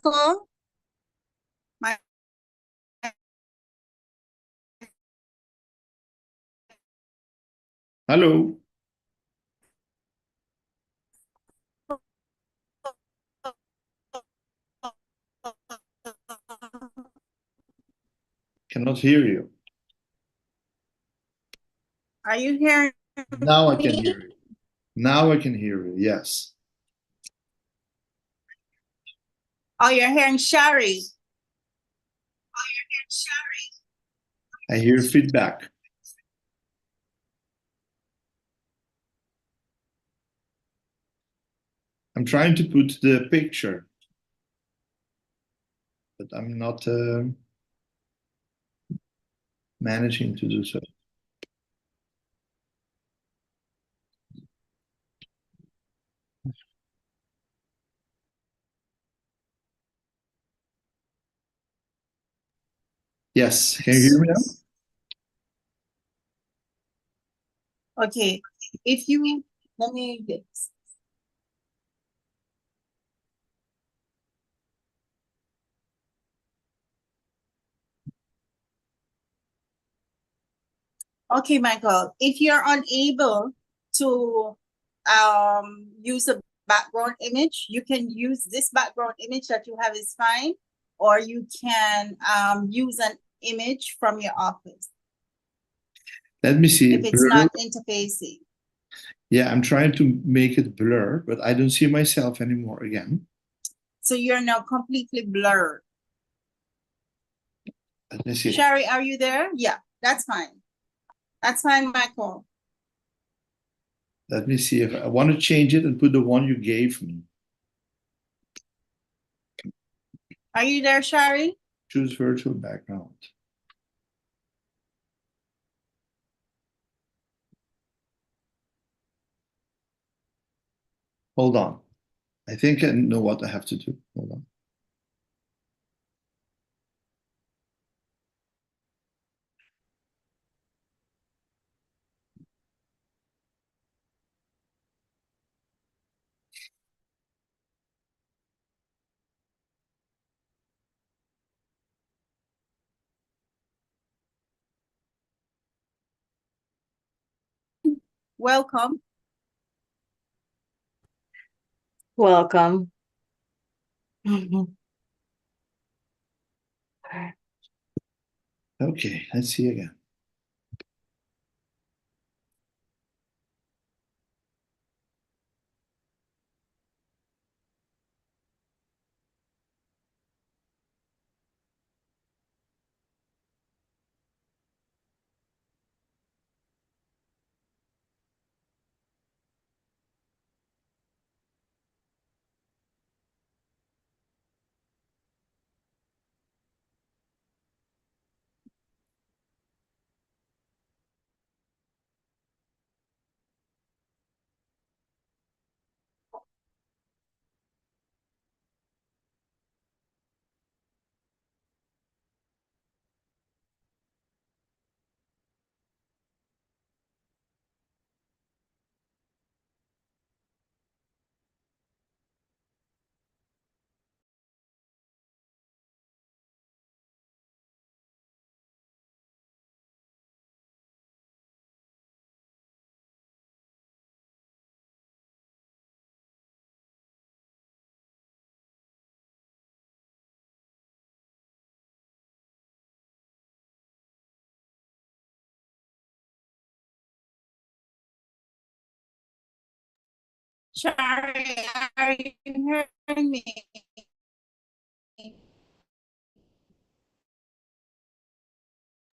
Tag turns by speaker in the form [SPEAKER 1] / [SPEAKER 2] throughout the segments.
[SPEAKER 1] Michael? My,
[SPEAKER 2] Hello. Cannot hear you.
[SPEAKER 1] are you hearing
[SPEAKER 2] Now I can
[SPEAKER 1] me?
[SPEAKER 2] hear you. Now I can hear you. Yes.
[SPEAKER 1] Oh, you're hearing Shari.
[SPEAKER 2] I hear feedback. I'm trying to put the picture, but I'm not managing to do so. Yes. Can you hear me now?
[SPEAKER 1] Okay, if you let me get this. Okay, Michael, if you're unable to use a background image, you can use this background image that you have is fine, or you can use an image from your office
[SPEAKER 2] Let me see.
[SPEAKER 1] if it's
[SPEAKER 2] Blur.
[SPEAKER 1] not interfacing.
[SPEAKER 2] Yeah, I'm trying to make it blur, but I don't see myself anymore again.
[SPEAKER 1] So you're now completely blurred.
[SPEAKER 2] Let me see.
[SPEAKER 1] Sherry, are you there? Yeah, that's fine. That's fine, Michael.
[SPEAKER 2] Let me see if I want to change it and put the one you gave me.
[SPEAKER 1] Are you there, Sherry?
[SPEAKER 2] Choose virtual background. Hold on. I think I know what I have to do. Hold on.
[SPEAKER 1] Welcome.
[SPEAKER 3] Welcome.
[SPEAKER 2] Okay, let's see again.
[SPEAKER 1] Sherry, are you hearing me?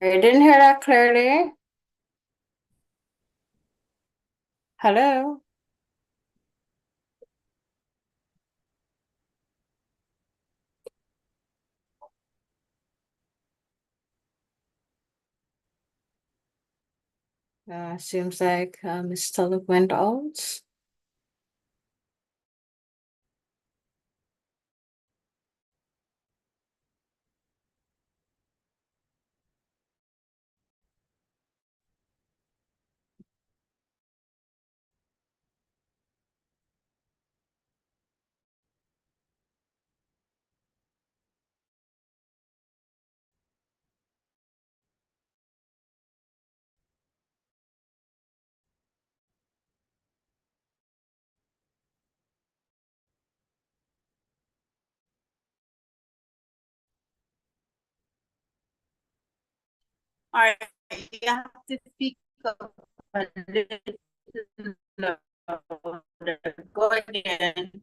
[SPEAKER 3] I didn't hear that clearly. Hello? Seems like Miss Tulip went out.
[SPEAKER 1] All right, you have to speak up a little louder. Go again.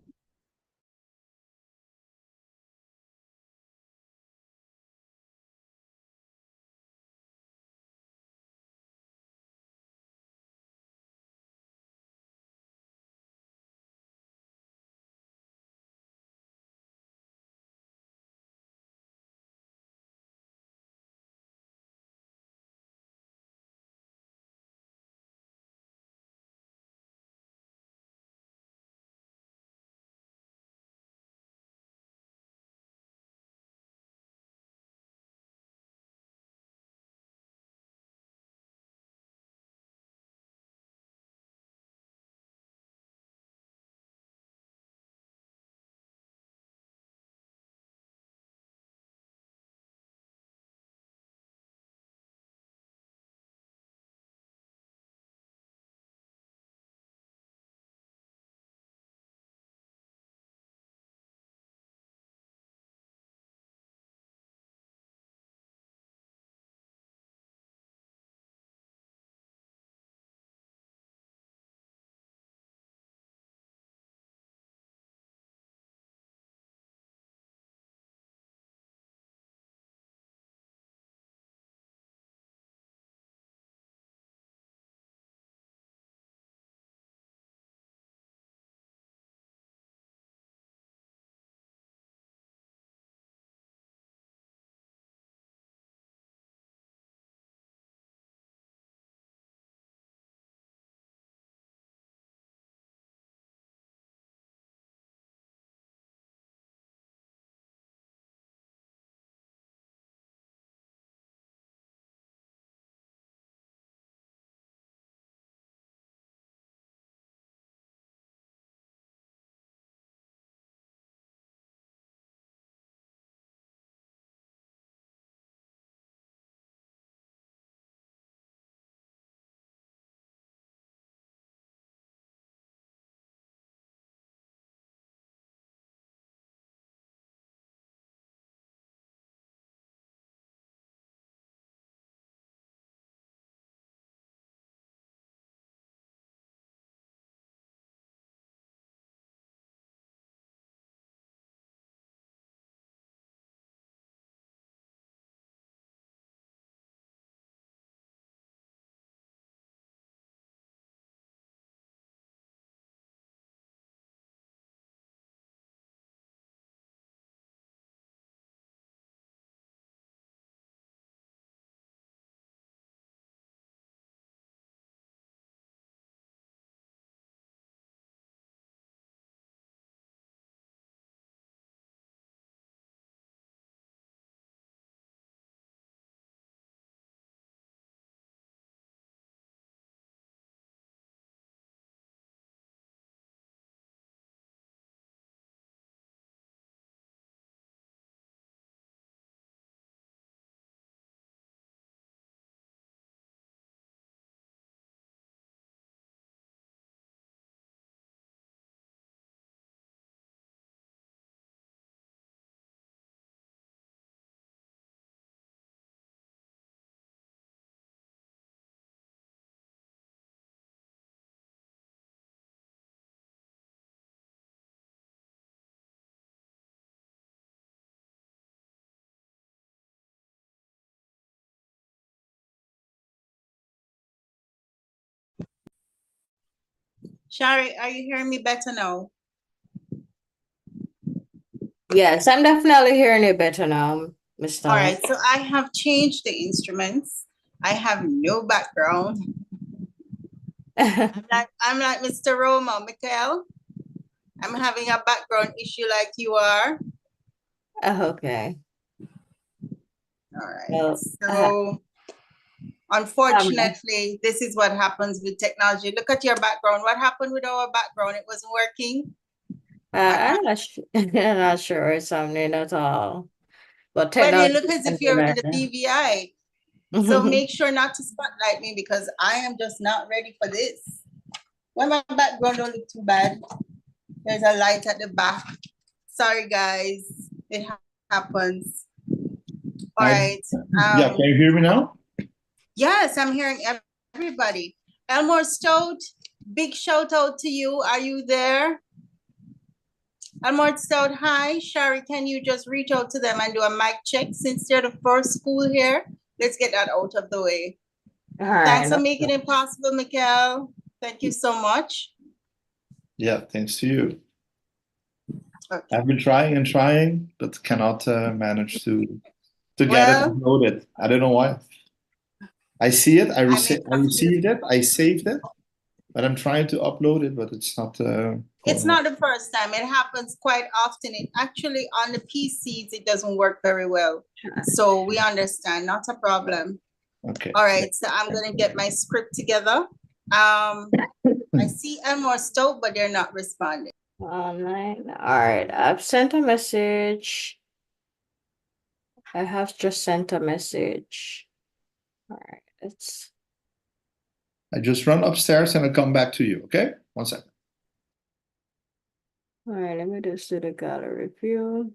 [SPEAKER 1] Shari, are you hearing me better now?
[SPEAKER 3] Yes, I'm definitely hearing you better now, Mr.
[SPEAKER 1] All right, so I have changed the instruments. I have no background. I'm like Mr. Roma, Mikhail. I'm having a background issue like you are.
[SPEAKER 3] Okay.
[SPEAKER 1] All right.
[SPEAKER 3] Well,
[SPEAKER 1] So unfortunately, this is what happens with technology. Look at your background. What happened with our background? It wasn't working.
[SPEAKER 3] I'm I'm not sure it's something at all. But
[SPEAKER 1] Well, you
[SPEAKER 3] technology
[SPEAKER 1] look as
[SPEAKER 3] can
[SPEAKER 1] if
[SPEAKER 3] do
[SPEAKER 1] you're in
[SPEAKER 3] that.
[SPEAKER 1] the PVI. So make sure not to spotlight me because I am just not ready for this. Well, my background don't look too bad. There's a light at the back. Sorry, guys. It happens. All right.
[SPEAKER 2] Yeah, can you hear me now?
[SPEAKER 1] Yes, I'm hearing everybody. Elmore Stout, big shout out to you. Are you there? Elmore Stout, hi. Shari, can you just reach out to them and do a mic check since they're the first school here? Let's get that out of the way.
[SPEAKER 3] All
[SPEAKER 1] Thanks
[SPEAKER 3] right.
[SPEAKER 1] for making it possible, Mikhail. Thank you so much.
[SPEAKER 2] Yeah, thanks to you.
[SPEAKER 1] Okay.
[SPEAKER 2] I've been trying and trying, but cannot manage to get it
[SPEAKER 1] Well,
[SPEAKER 2] uploaded. I don't know why. I see it,
[SPEAKER 1] I may
[SPEAKER 2] I
[SPEAKER 1] have to.
[SPEAKER 2] received it, I saved it, but I'm trying to upload it, but it's not
[SPEAKER 1] It's
[SPEAKER 2] going.
[SPEAKER 1] not the first time. It happens quite often. It actually on the PCs, it doesn't work very well. So we understand, not a problem.
[SPEAKER 2] Okay.
[SPEAKER 1] All right, so I'm gonna get my script together. I see Elmore Stowe, but they're not responding.
[SPEAKER 3] Online. All right. I've sent a message. I have just sent a message. All right. Let's.
[SPEAKER 2] I just run upstairs and I come back to you, okay? 1 second.
[SPEAKER 3] All right. Let me just do the gallery view.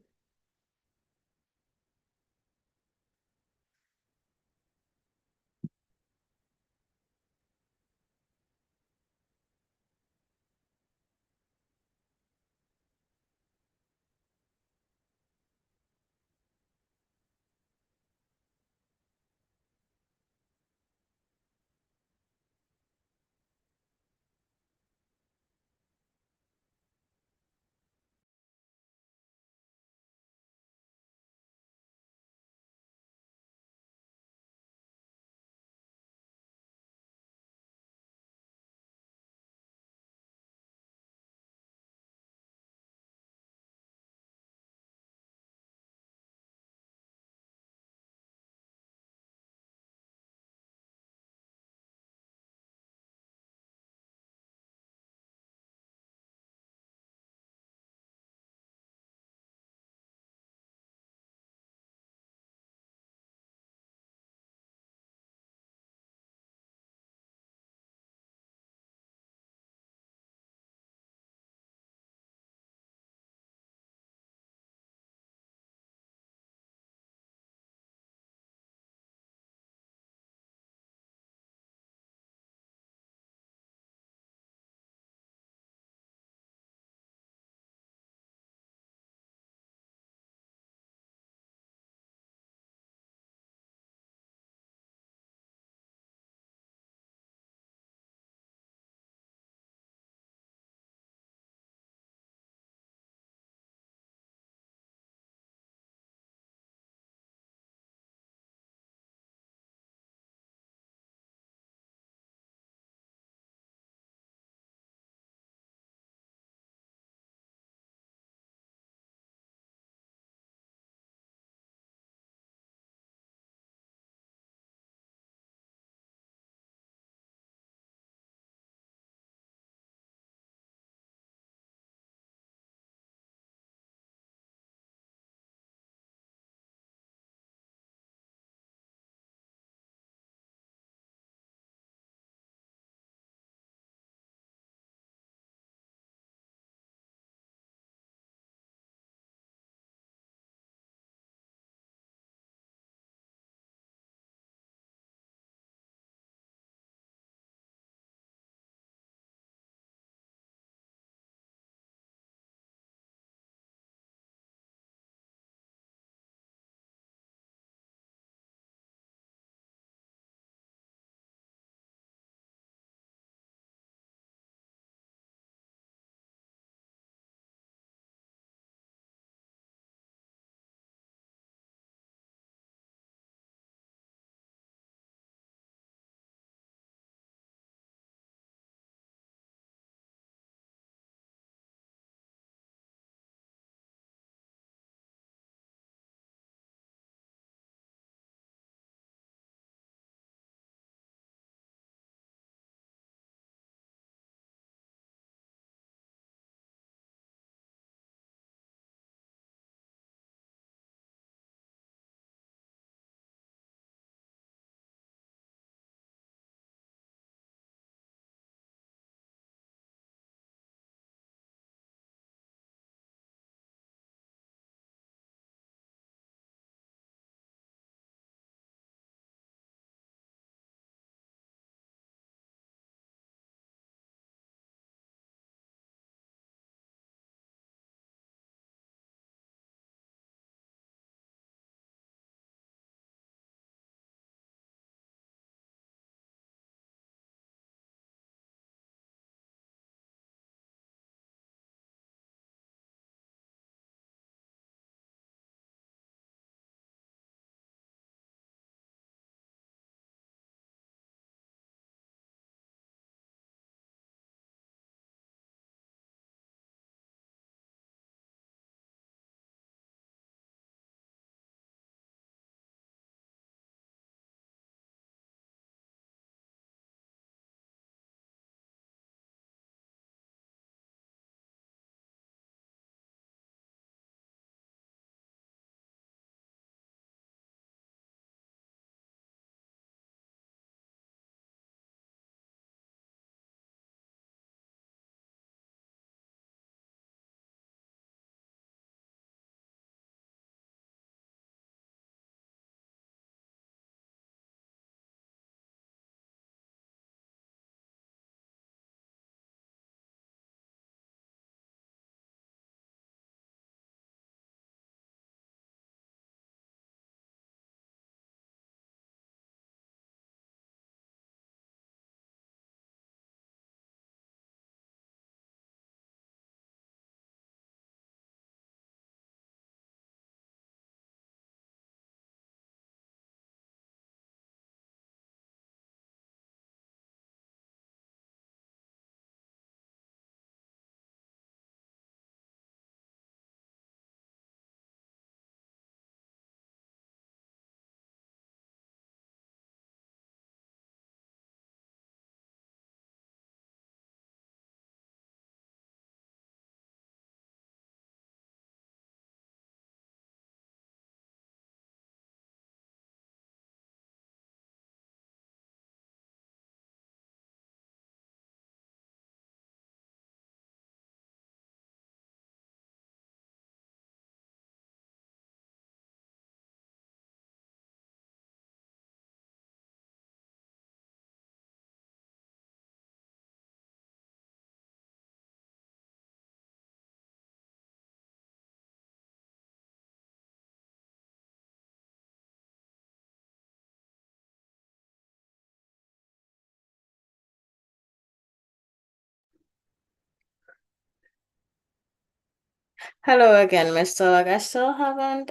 [SPEAKER 3] Hello again, Mr. Luck. I still haven't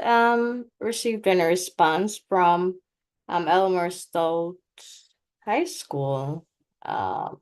[SPEAKER 3] received any response from Elmer Stoltz High School. Um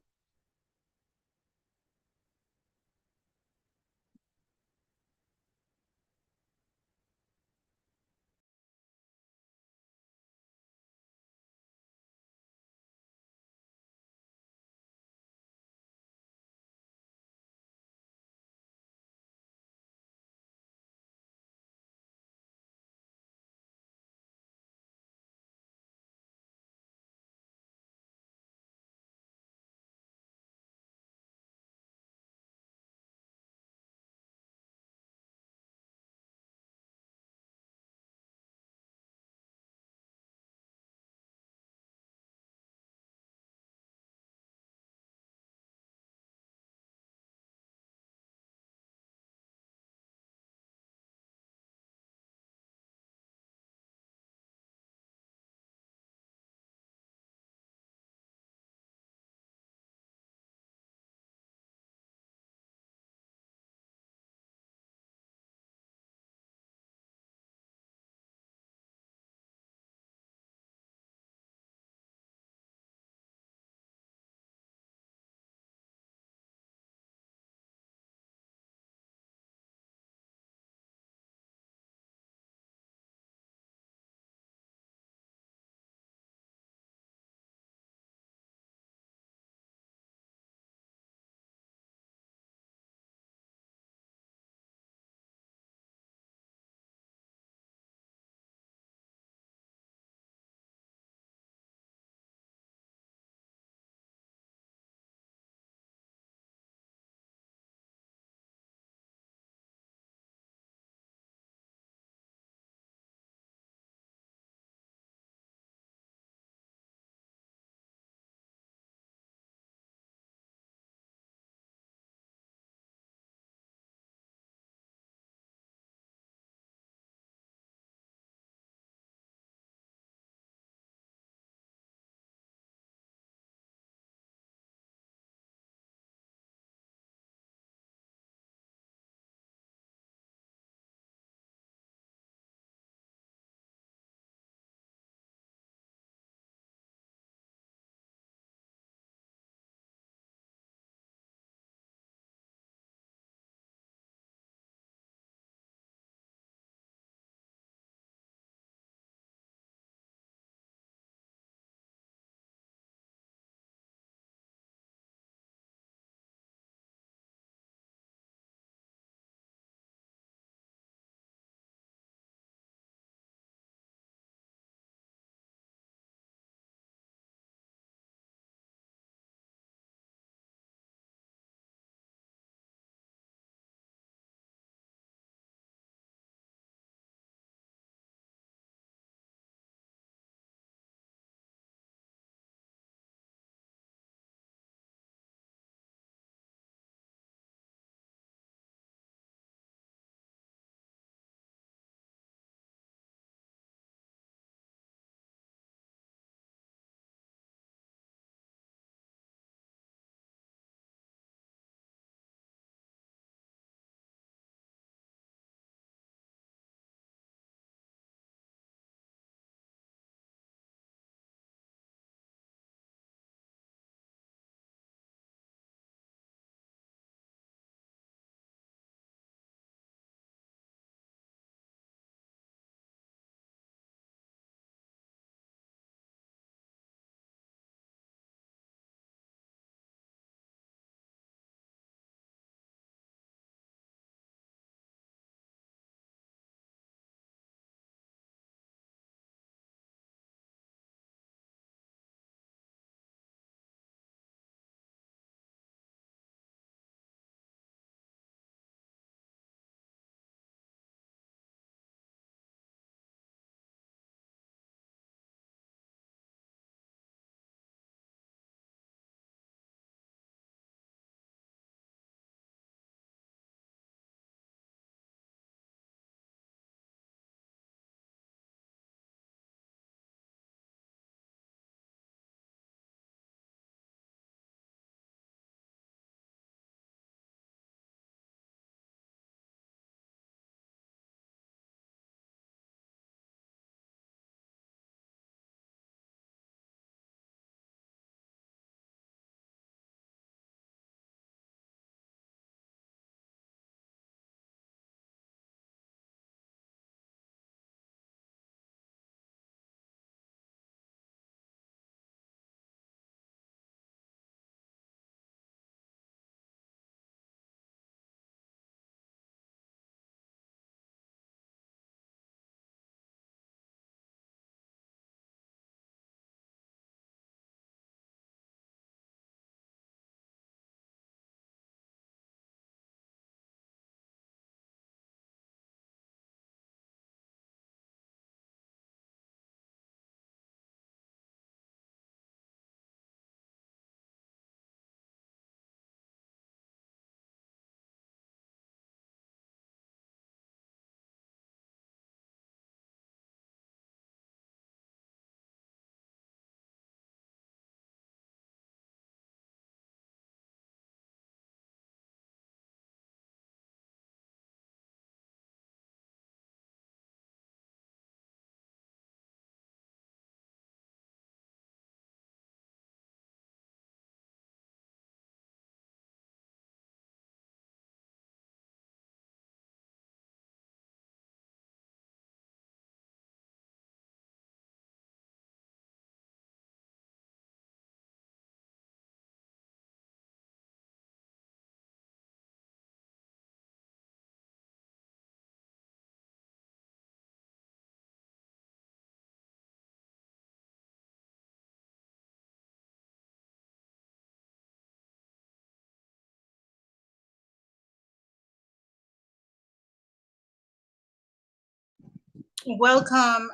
[SPEAKER 1] welcome,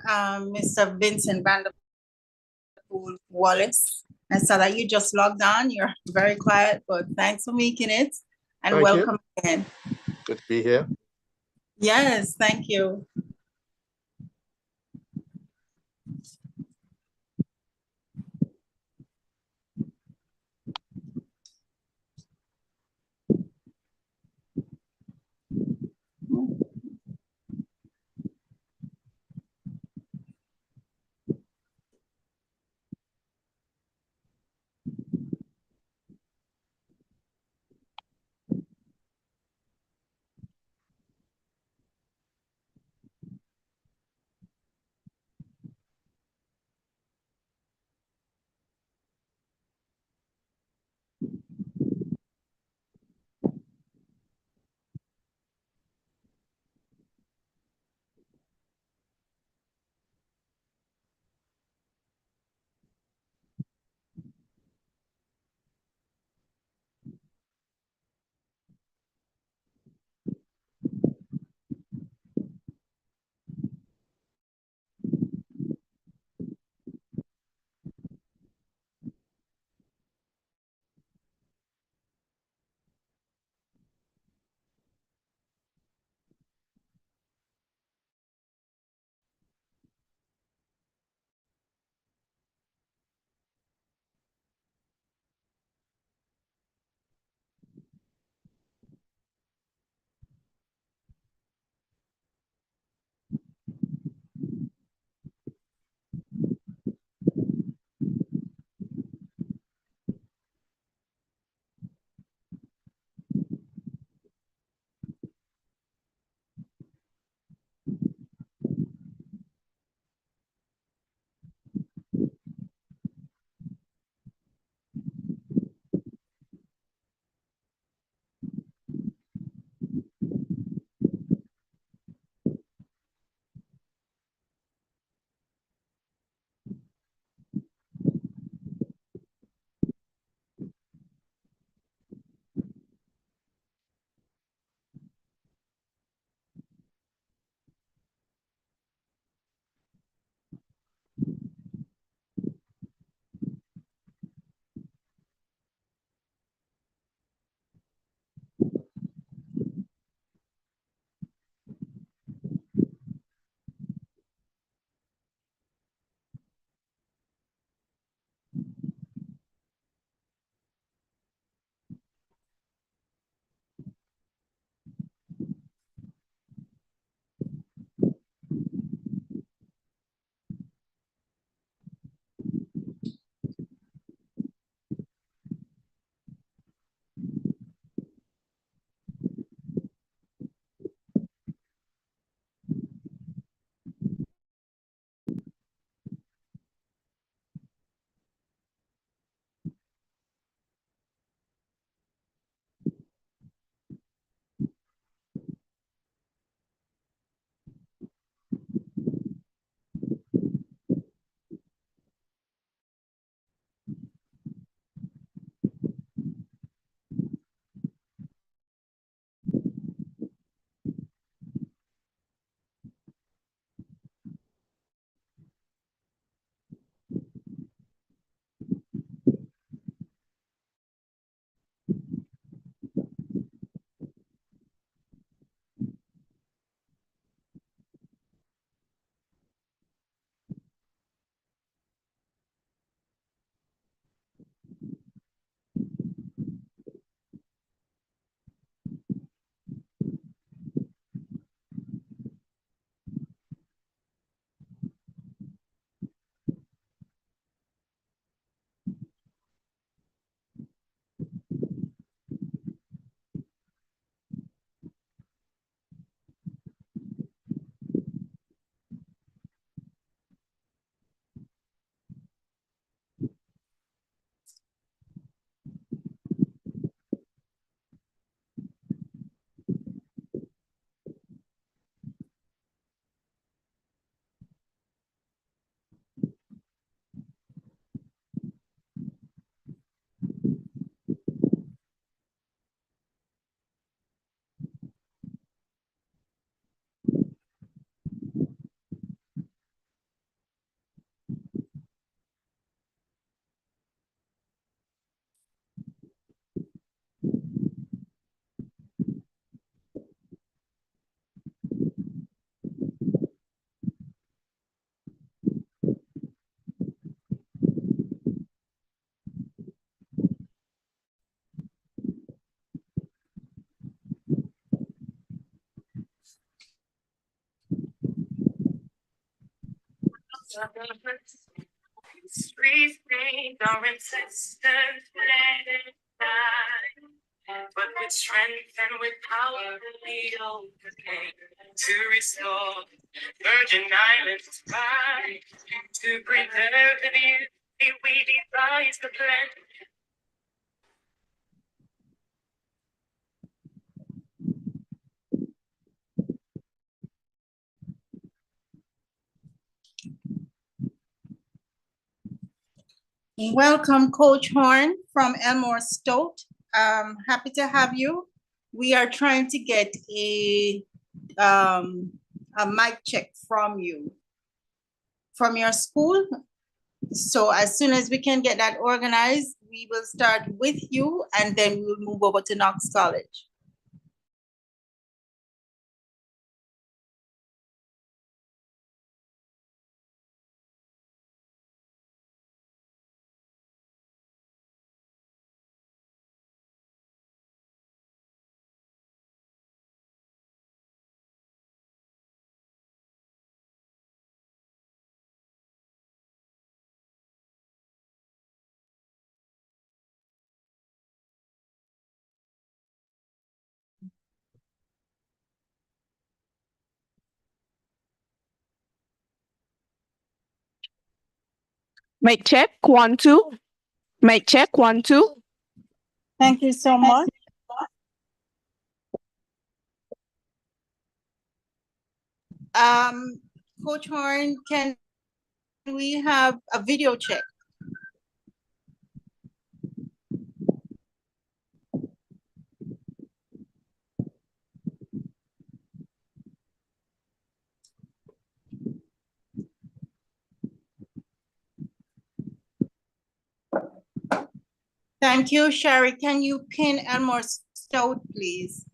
[SPEAKER 1] Mr. Vincent Vanderpool Wallace. I saw that you just logged on. You're very quiet, but thanks for making it and
[SPEAKER 4] Thank you.
[SPEAKER 1] welcome again.
[SPEAKER 4] Good to be here.
[SPEAKER 1] Yes, thank you.
[SPEAKER 4] Sweet things are insistent, let it die. But with strength and with power, we overcame to restore Virgin Islands pride. To preserve the beauty, we devised the plan.
[SPEAKER 1] Welcome, Coach Horn from Elmore Stout. Happy to have you. We are trying to get a mic check from you, from your school. So as soon as we can get that organized, we will start with you and then we'll move over to Knox College.
[SPEAKER 5] Mic check, 1, 2. Mic check, 1, 2.
[SPEAKER 1] Thank you so much. Coach Horn, can we have a video check? Thank you, Sherry. Can you pin Elmore Stout, please?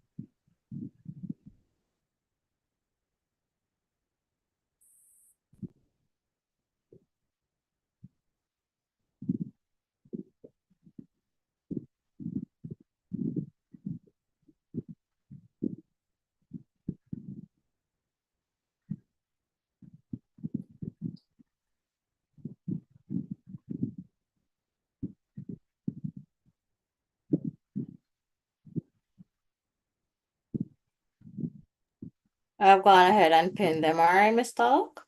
[SPEAKER 3] I've gone ahead and pinned them. All right, Mr. Oak?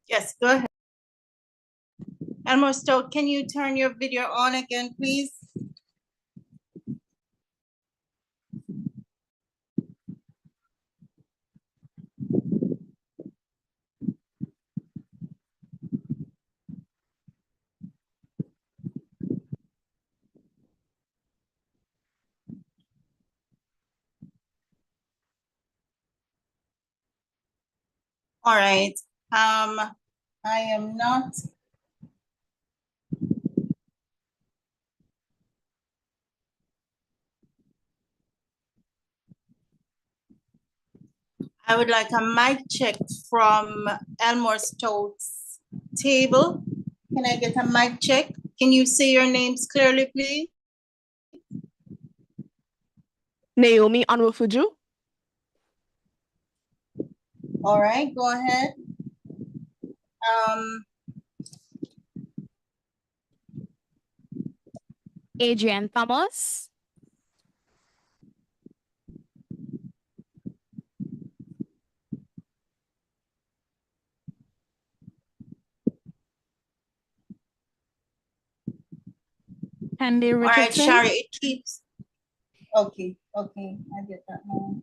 [SPEAKER 1] Yes, go ahead. Elmore Stout, can you turn your video on again, please? All right. I am not. I would like a mic check from Elmore Stout's table. Can I get a mic check? Can you say your names clearly, please?
[SPEAKER 5] Naomi Onwufuju.
[SPEAKER 1] All right, go ahead.
[SPEAKER 6] Adrian Thomas. Candy
[SPEAKER 1] All right,
[SPEAKER 6] Richardson.
[SPEAKER 1] Shari, it keeps. Okay, okay, I get that now.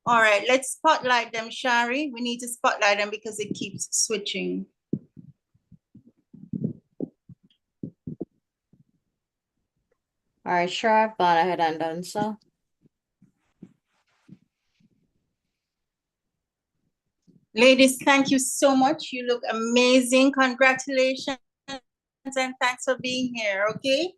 [SPEAKER 1] All right, let's spotlight them, Shari. We need to spotlight them because it keeps switching.
[SPEAKER 3] All right, sure, I've gone ahead and done so.
[SPEAKER 1] Ladies, thank you so much. You look amazing. Congratulations and thanks for being here, okay?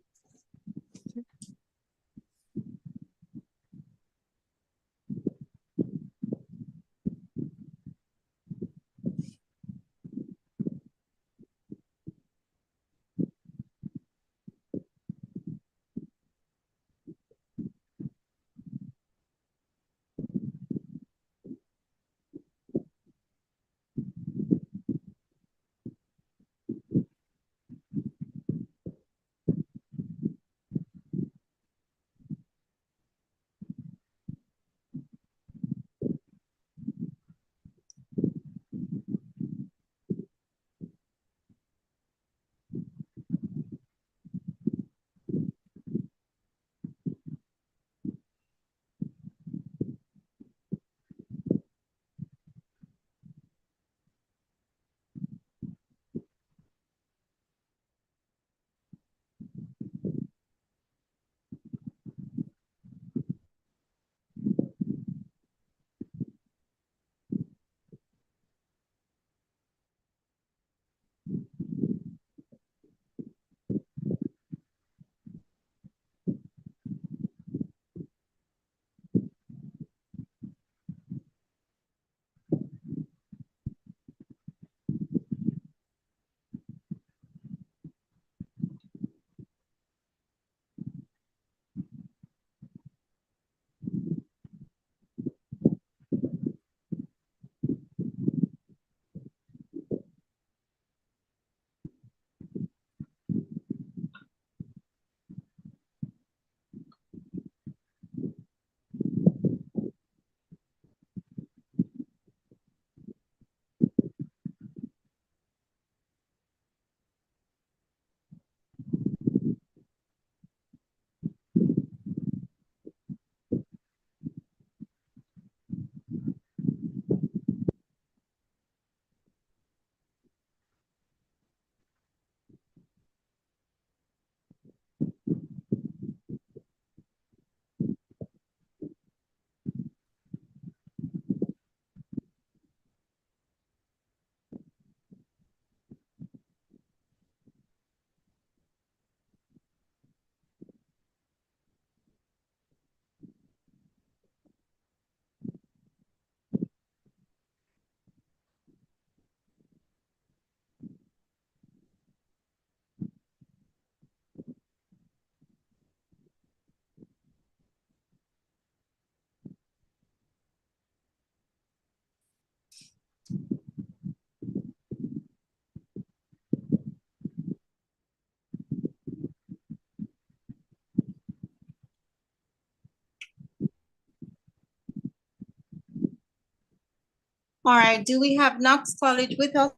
[SPEAKER 1] All right, do we have Knox College with us?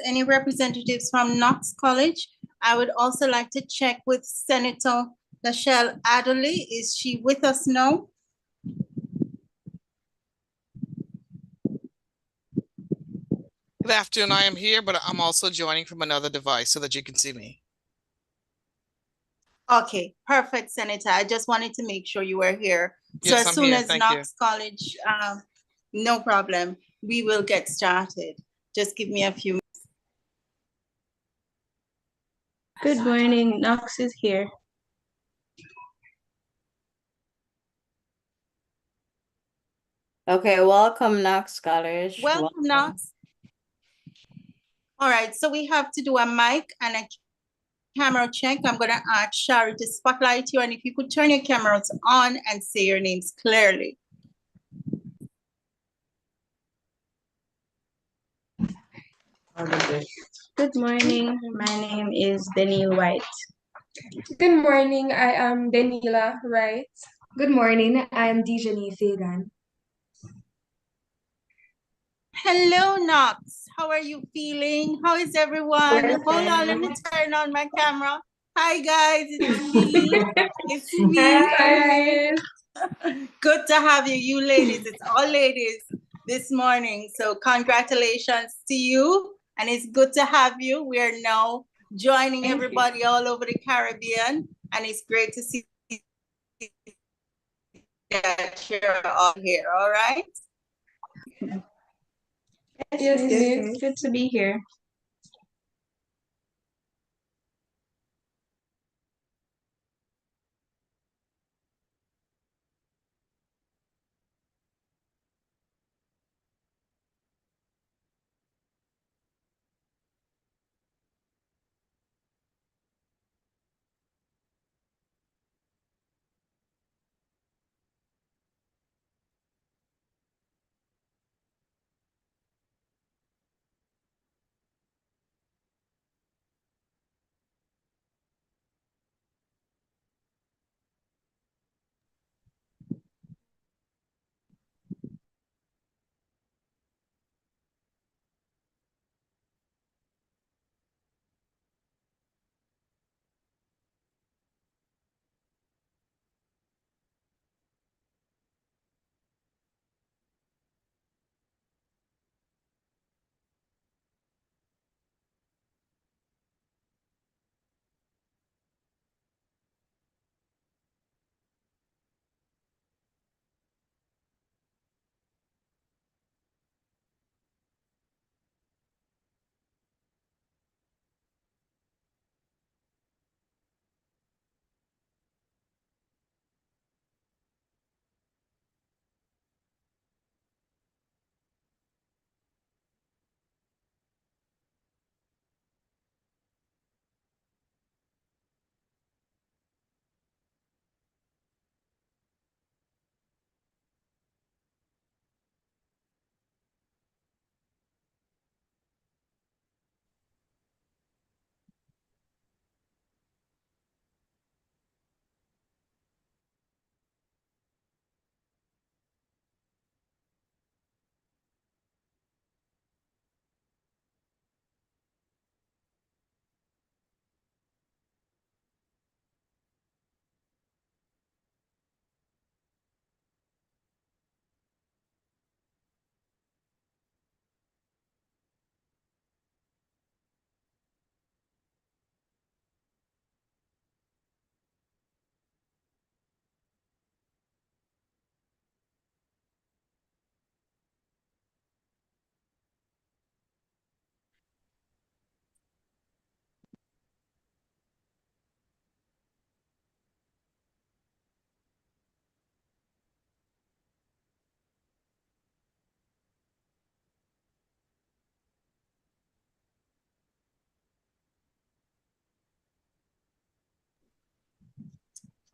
[SPEAKER 1] Any representatives from Knox College? I would also like to check with Senator Michelle Adderley. Is she with us now?
[SPEAKER 7] Good afternoon. I am here, but I'm also joining from another device so that you can see me.
[SPEAKER 1] Okay, perfect, Senator. I just wanted to make sure you were here. So
[SPEAKER 7] Yes,
[SPEAKER 1] as
[SPEAKER 7] I'm
[SPEAKER 1] soon
[SPEAKER 7] here.
[SPEAKER 1] as
[SPEAKER 7] Thank you.
[SPEAKER 1] Knox College, no problem, we will get started. Just give me a few.
[SPEAKER 8] Good morning, Knox is here.
[SPEAKER 3] Okay, welcome, Knox College.
[SPEAKER 1] Welcome, Knox. All right, so we have to do a mic and a camera check. I'm gonna ask Shari to spotlight you, and if you could turn your cameras on and say your names clearly.
[SPEAKER 8] Good morning, my name is Danielle White.
[SPEAKER 9] Good morning, I am Daniela Wright. Good morning, I am Dijani Fagan.
[SPEAKER 1] Hello, Knox. How are you feeling? How is everyone?
[SPEAKER 9] We're
[SPEAKER 1] Hold on, let me
[SPEAKER 9] fine.
[SPEAKER 1] turn on my camera. Hi, guys. It's me. It's me.
[SPEAKER 9] Hi.
[SPEAKER 1] Good to have you, you ladies. It's all ladies this morning. So congratulations to you. And it's good to have you. We are now joining
[SPEAKER 8] Thank you.
[SPEAKER 1] everybody all over the Caribbean. And it's great to see that you're all here. All right.
[SPEAKER 9] Yes,
[SPEAKER 8] Yes,
[SPEAKER 9] miss.
[SPEAKER 8] good to be here.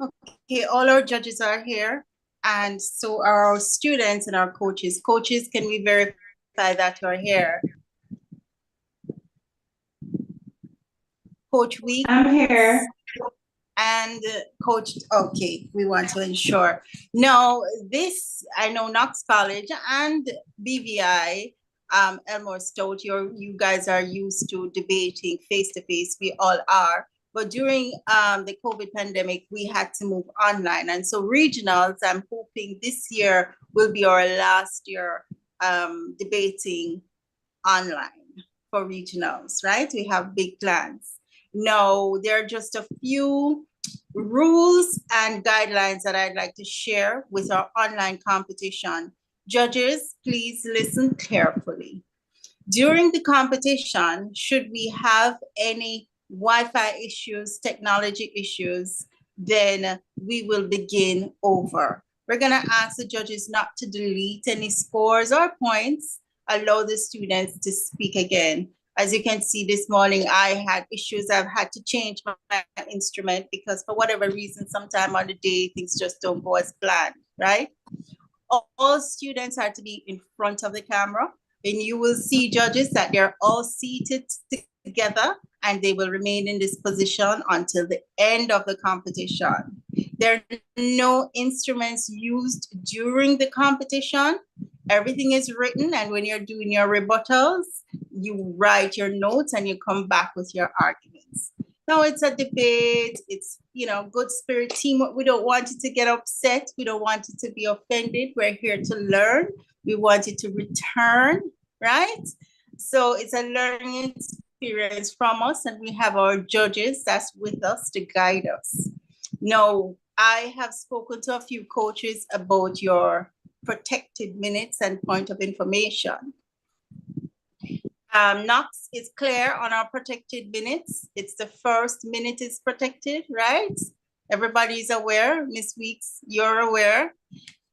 [SPEAKER 1] Okay, all our judges are here. And so are our students and our coaches. Coaches, can we verify that you're here? Coach Week.
[SPEAKER 8] I'm here.
[SPEAKER 1] And Coach, okay, we want to ensure. No, this, I know Knox College and BVI, Elmore Stout, you guys are used to debating face to face. We all are. But during the COVID pandemic, we had to move online. And so regionals, I'm hoping this year will be our last year debating online for regionals, right? We have big plans. No, there are just a few rules and guidelines that I'd like to share with our online competition. Judges, please listen carefully. During the competition, should we have any Wi-Fi issues, technology issues, then we will begin over. We're gonna ask the judges not to delete any scores or points, allow the students to speak again. As you can see this morning, I had issues. I've had to change my instrument because for whatever reason, sometime on the day, things just don't go as planned, right? All students are to be in front of the camera, and you will see judges that they're all seated together and they will remain in this position until the end of the competition. There are no instruments used during the competition. Everything is written, and when you're doing your rebuttals, you write your notes and you come back with your arguments. Now it's a debate, it's, good spirit teamwork. We don't want you to get upset. We don't want you to be offended. We're here to learn. We want you to return, right? So it's a learning experience from us, and we have our judges that's with us to guide us. Now, I have spoken to a few coaches about your protected minutes and point of information. Knox is clear on our protected minutes. It's the first minute is protected, right? Everybody's aware. Miss Weeks, you're aware.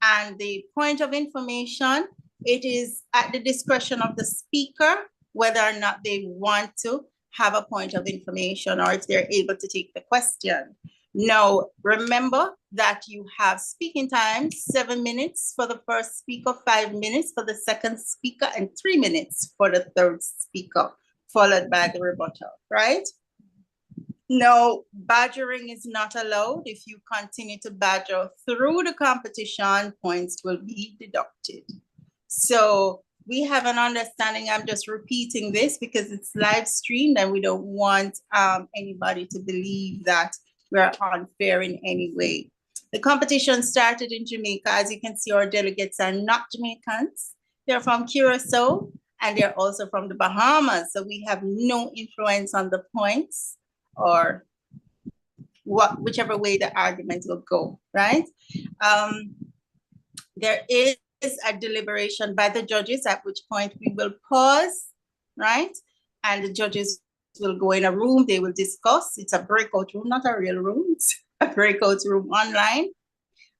[SPEAKER 1] And the point of information, it is at the discretion of the speaker whether or not they want to have a point of information or if they're able to take the question. Now, remember that you have speaking time, 7 minutes for the first speaker, 5 minutes for the second speaker, and 3 minutes for the third speaker, followed by the rebuttal, right? No, badgering is not allowed. If you continue to badger through the competition, points will be deducted. So we have an understanding, I'm just repeating this because it's live streamed and we don't want anybody to believe that we're unfair in any way. The competition started in Jamaica. As you can see, our delegates are not Jamaicans. They're from Curacao and they're also from the Bahamas. So we have no influence on the points or whichever way the argument will go, right? There is a deliberation by the judges, at which point we will pause, right? And the judges will go in a room, they will discuss. It's a breakout room, not a real room, it's a breakout room online.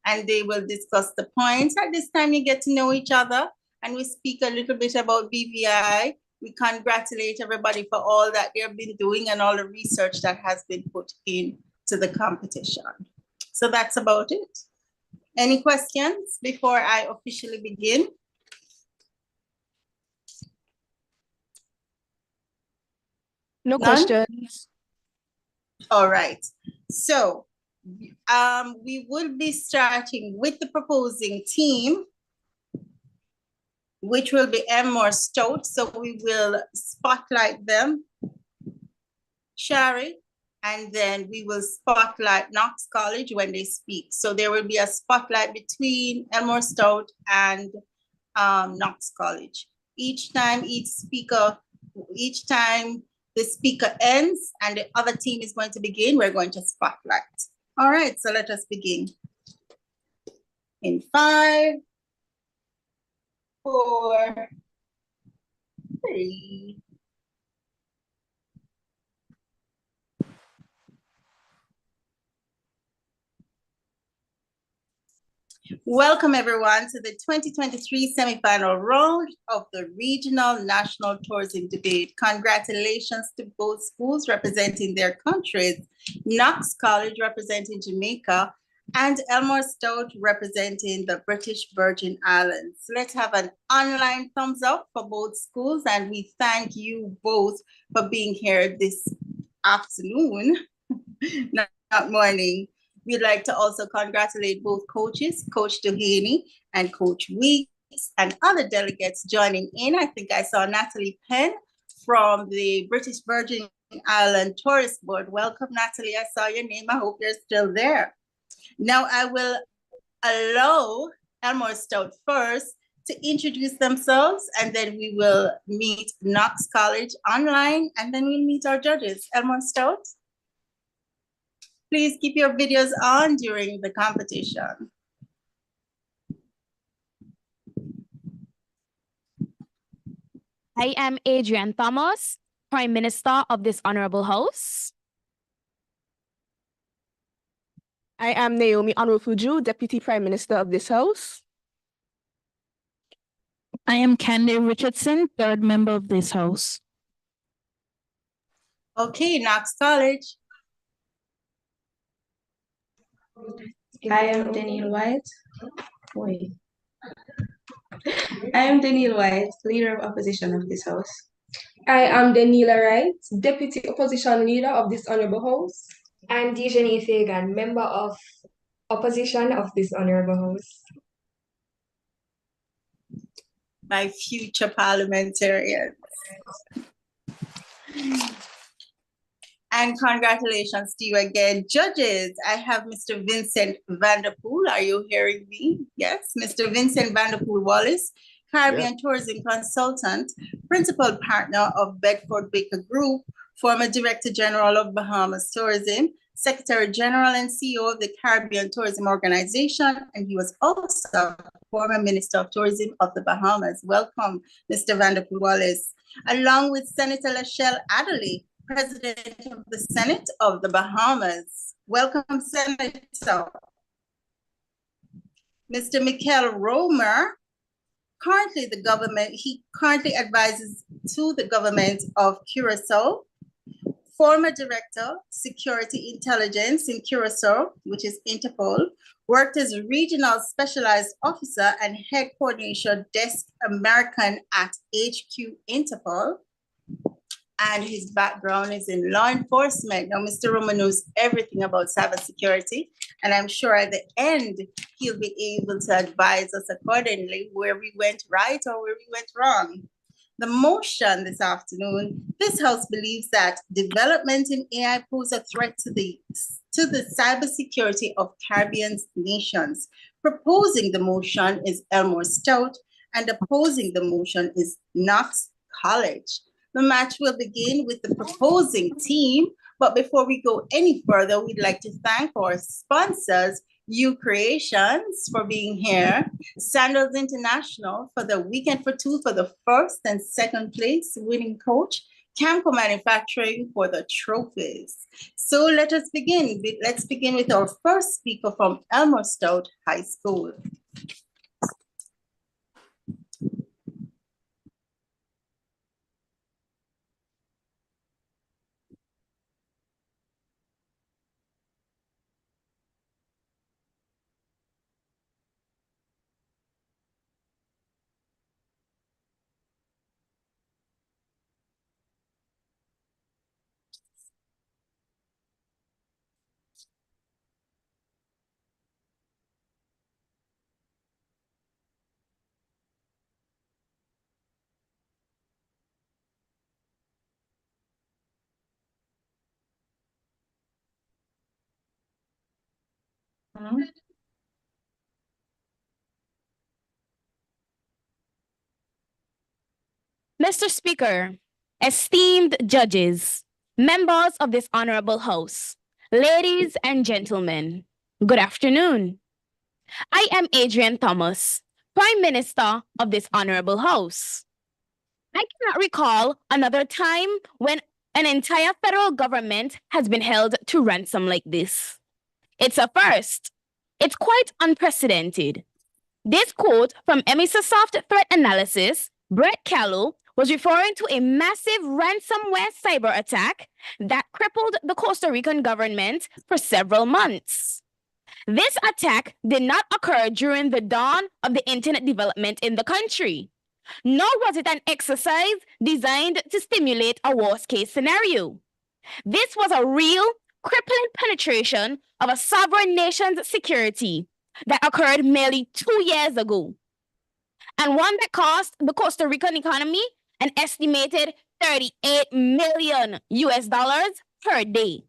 [SPEAKER 1] And they will discuss the points. At this time, you get to know each other and we speak a little bit about BVI. We congratulate everybody for all that they've been doing and all the research that has been put into the competition. So that's about it. Any questions before I officially begin?
[SPEAKER 5] No
[SPEAKER 1] None?
[SPEAKER 5] questions.
[SPEAKER 1] All right. So we will be starting with the proposing team, which will be Elmore Stout. So we will spotlight them, Shari, and then we will spotlight Knox College when they speak. So there will be a spotlight between Elmore Stout and Knox College. Each time the speaker ends and the other team is going to begin, we're going to spotlight. All right, so let us begin. In 5, 4, 3. Welcome everyone to the 2023 semifinal round of the Regional National Tourism Debate. Congratulations to both schools representing their countries, Knox College representing Jamaica and Elmore Stout representing the British Virgin Islands. Let's have an online thumbs up for both schools, and we thank you both for being here this afternoon. not morning. We'd like to also congratulate both coaches, Coach Duhaney and Coach Weeks, and other delegates joining in. I think I saw Natalie Penn from the British Virgin Island Tourist Board. Welcome, Natalie. I saw your name. I hope you're still there. Now I will allow Elmore Stout first to introduce themselves, and then we will meet Knox College online, and then we'll meet our judges. Elmore Stout, please keep your videos on during the competition.
[SPEAKER 6] I am Adrian Thomas, Prime Minister of this Honorable House.
[SPEAKER 5] I am Naomi Onrofuju, Deputy Prime Minister of this House.
[SPEAKER 6] I am Candy Richardson, third member of this House.
[SPEAKER 1] Okay, Knox College.
[SPEAKER 8] I am Daniel White. Wait. I am Daniel White, Leader of Opposition of this House.
[SPEAKER 9] I am Daniela Wright, Deputy Opposition Leader of this Honorable House. I'm Dijani Fagan, Member of Opposition of this Honorable House.
[SPEAKER 1] My future parliamentarians. And congratulations to you again. Judges, I have Mr. Vincent Vanderpool. Are you hearing me? Yes, Mr. Vincent Vanderpool Wallace, Caribbean Tourism Consultant, Principal Partner of Bedford Baker Group, former Director General of Bahamas Tourism, Secretary General and CEO of the Caribbean Tourism Organization, and he was also former Minister of Tourism of the Bahamas. Welcome, Mr. Vanderpool Wallace. Along with Senator Lachelle Adderley, President of the Senate of the Bahamas. Welcome, Senator. Mr. Mikel Romer, he currently advises to the government of Curacao, former Director, Security Intelligence in Curacao, which is Interpol, worked as Regional Specialized Officer and Head Coordination Desk American at HQ Interpol. And his background is in law enforcement. Now, Mr. Roman knows everything about cybersecurity, and I'm sure at the end, he'll be able to advise us accordingly where we went right or where we went wrong. The motion this afternoon, this House believes that development in AI pose a threat to the cybersecurity of Caribbean nations. Proposing the motion is Elmore Stout, and opposing the motion is Knox College. The match will begin with the proposing team, but before we go any further, we'd like to thank our sponsors, U Creations for being here, Sandals International for the Weekend for Two for the first and second place winning coach, Camco Manufacturing for the trophies. So let us begin. Let's begin with our first speaker from Elmore Stout High School.
[SPEAKER 6] Mr. Speaker, esteemed judges, members of this Honorable House, ladies and gentlemen, good afternoon. I am Adrian Thomas, Prime Minister of this Honorable House. I cannot recall another time when an entire federal government has been held to ransom like this. It's a first. It's quite unprecedented. This quote from Emisosoft Threat Analysis, Brett Callow, was referring to a massive ransomware cyber attack that crippled the Costa Rican government for several months. This attack did not occur during the dawn of the internet development in the country, nor was it an exercise designed to stimulate a worst-case scenario. This was a real, crippling penetration of a sovereign nation's security that occurred merely 2 years ago, and one that cost the Costa Rican economy an estimated 38 million US dollars per day.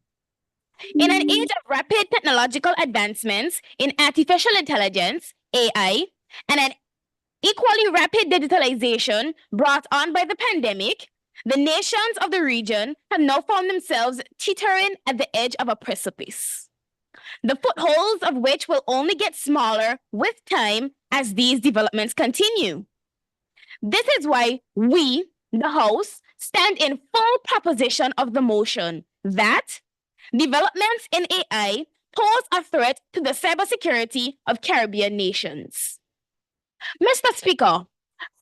[SPEAKER 6] In an age of rapid technological advancements in artificial intelligence, AI, and an equally rapid digitalization brought on by the pandemic, the nations of the region have now found themselves teetering at the edge of a precipice, the footholds of which will only get smaller with time as these developments continue. This is why we, the House, stand in full proposition of the motion that developments in AI pose a threat to the cybersecurity of Caribbean nations. Mr. Speaker,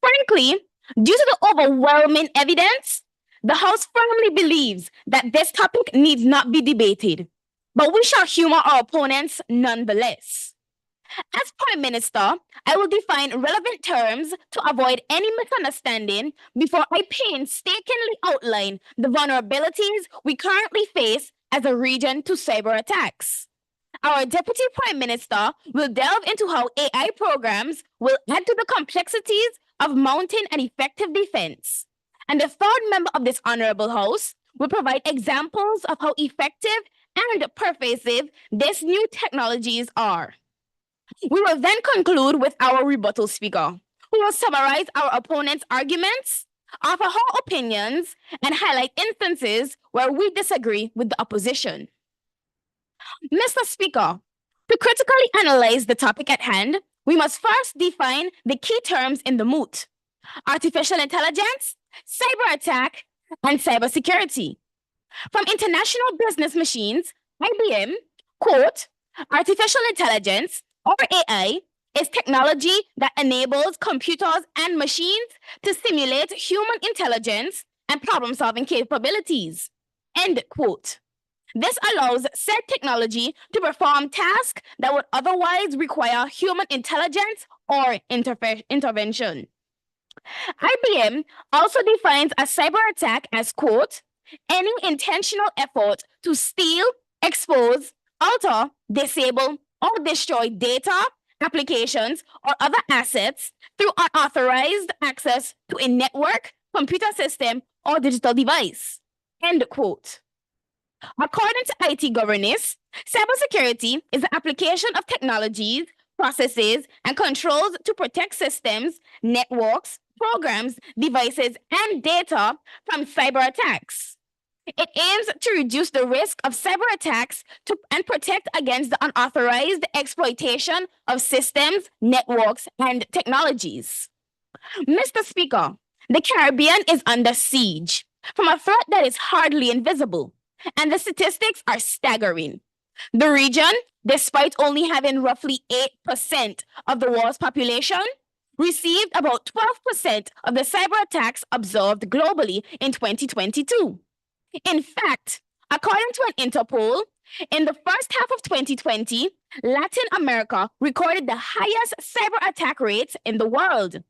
[SPEAKER 6] frankly, due to the overwhelming evidence, the House firmly believes that this topic needs not be debated, but we shall humor our opponents nonetheless. As Prime Minister, I will define relevant terms to avoid any misunderstanding before I painstakingly outline the vulnerabilities we currently face as a region to cyber attacks. Our Deputy Prime Minister will delve into how AI programs will add to the complexities of mounting an effective defense. And the third member of this Honorable House will provide examples of how effective and pervasive these new technologies are. We will then conclude with our rebuttal speaker, who will summarize our opponent's arguments, offer her opinions, and highlight instances where we disagree with the opposition. Mr. Speaker, to critically analyze the topic at hand, we must first define the key terms in the moot: artificial intelligence, cyber attack, and cybersecurity. From International Business Machines, IBM, quote, artificial intelligence, or AI, is technology that enables computers and machines to simulate human intelligence and problem-solving capabilities, end quote. This allows said technology to perform tasks that would otherwise require human intelligence or intervention. IBM also defines a cyber attack as, quote, any intentional effort to steal, expose, alter, disable, or destroy data, applications, or other assets through unauthorized access to a network, computer system, or digital device, end quote. According to IT governance, cybersecurity is the application of technologies, processes, and controls to protect systems, networks, programs, devices, and data from cyber attacks. It aims to reduce the risk of cyber attacks and protect against the unauthorized exploitation of systems, networks, and technologies. Mr. Speaker, the Caribbean is under siege from a threat that is hardly invisible, and the statistics are staggering. The region, despite only having roughly 8% of the world's population, received about 12% of the cyber attacks observed globally in 2022. In fact, according to an Interpol, in the first half of 2020, Latin America recorded the highest cyber attack rates in the world,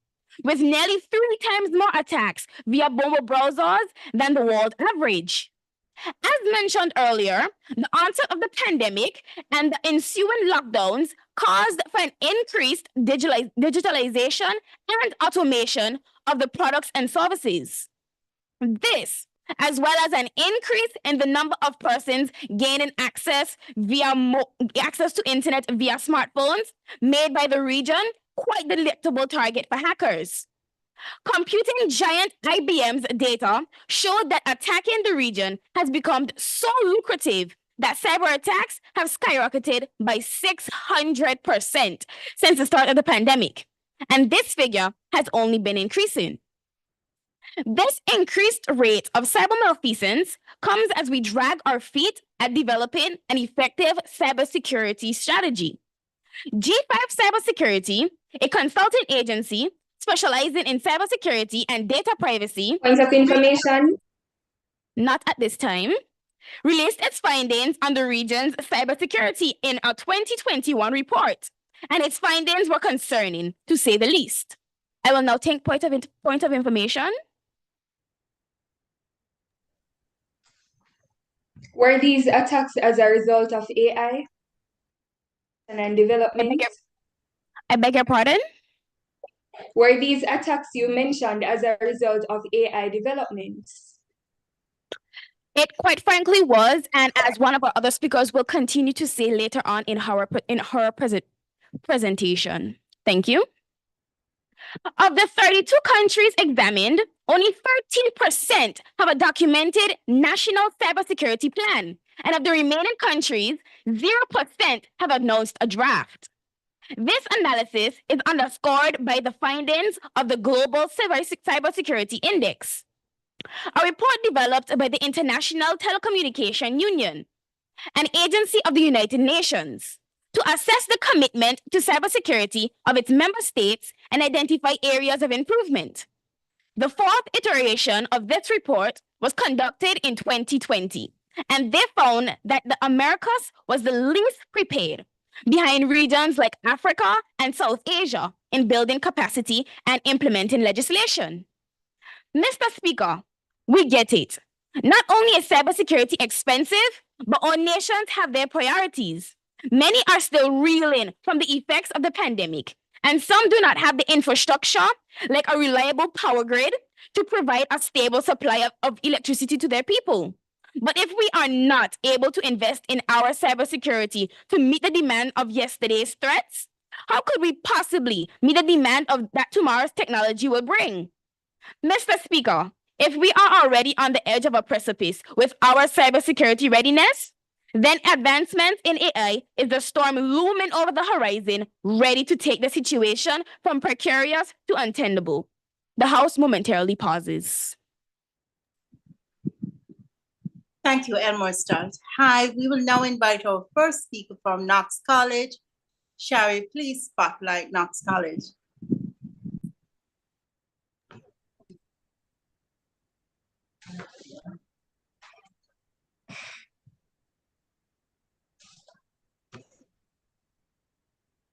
[SPEAKER 6] with nearly 3 times more attacks via mobile browsers than the world average. As mentioned earlier, the onset of the pandemic and the ensuing lockdowns caused for an increased digitalization and automation of the products and services. This, as well as an increase in the number of persons gaining access to internet via smartphones, made by the region quite the delectable target for hackers. Computing giant IBM's data showed that attacking the region has become so lucrative that cyber attacks have skyrocketed by 600% since the start of the pandemic. And this figure has only been increasing. This increased rate of cyber malfeasance comes as we drag our feet at developing an effective cybersecurity strategy. G5 Cybersecurity, a consulting agency specializing in cybersecurity and data privacy,
[SPEAKER 9] Points of information.
[SPEAKER 6] not at this time, released its findings on the region's cybersecurity in a 2021 report, and its findings were concerning, to say the least. I will now take point of information.
[SPEAKER 9] Were these attacks as a result of AI and development?
[SPEAKER 6] I beg your pardon?
[SPEAKER 9] Were these attacks you mentioned as a result of AI developments?
[SPEAKER 6] It quite frankly was, and as one of our other speakers will continue to say later on in her presentation. Thank you. Of the 32 countries examined, only 13% have a documented national cybersecurity plan, and of the remaining countries, 0% have announced a draft. This analysis is underscored by the findings of the Global Cybersecurity Index, a report developed by the International Telecommunication Union, an agency of the United Nations, to assess the commitment to cybersecurity of its member states and identify areas of improvement. The fourth iteration of this report was conducted in 2020, and they found that the Americas was the least prepared, behind regions like Africa and South Asia in building capacity and implementing legislation. Mr. Speaker, we get it. Not only is cybersecurity expensive, but all nations have their priorities. Many are still reeling from the effects of the pandemic, and some do not have the infrastructure, like a reliable power grid, to provide a stable supply of electricity to their people. But if we are not able to invest in our cybersecurity to meet the demand of yesterday's threats, how could we possibly meet the demand of that tomorrow's technology will bring? Mr. Speaker, if we are already on the edge of a precipice with our cybersecurity readiness, then advancements in AI is the storm looming over the horizon, ready to take the situation from precarious to untenable. The House momentarily pauses.
[SPEAKER 1] Thank you, Elmore Stunt. Hi, we will now invite our first speaker from Knox College. Shari, please spotlight Knox College.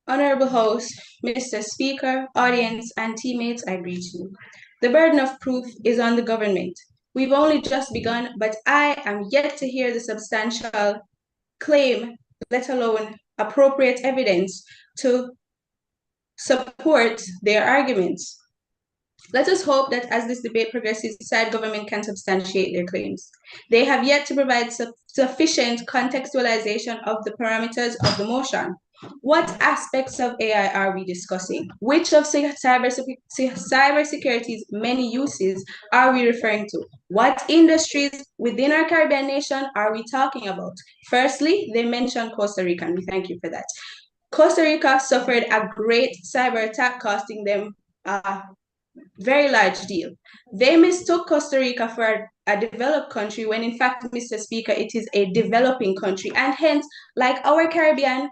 [SPEAKER 8] Honorable host, Mr. Speaker, audience, and teammates, I greet you. The burden of proof is on the government. We've only just begun, but I am yet to hear the substantial claim, let alone appropriate evidence to support their arguments. Let us hope that as this debate progresses, side government can substantiate their claims. They have yet to provide sufficient contextualization of the parameters of the motion. What aspects of AI are we discussing? Which of cybersecurity's many uses are we referring to? What industries within our Caribbean nation are we talking about? Firstly, they mentioned Costa Rica, and we thank you for that. Costa Rica suffered a great cyber attack, costing them a very large deal. They mistook Costa Rica for a developed country when in fact, Mr. Speaker, it is a developing country, and hence, like our Caribbean,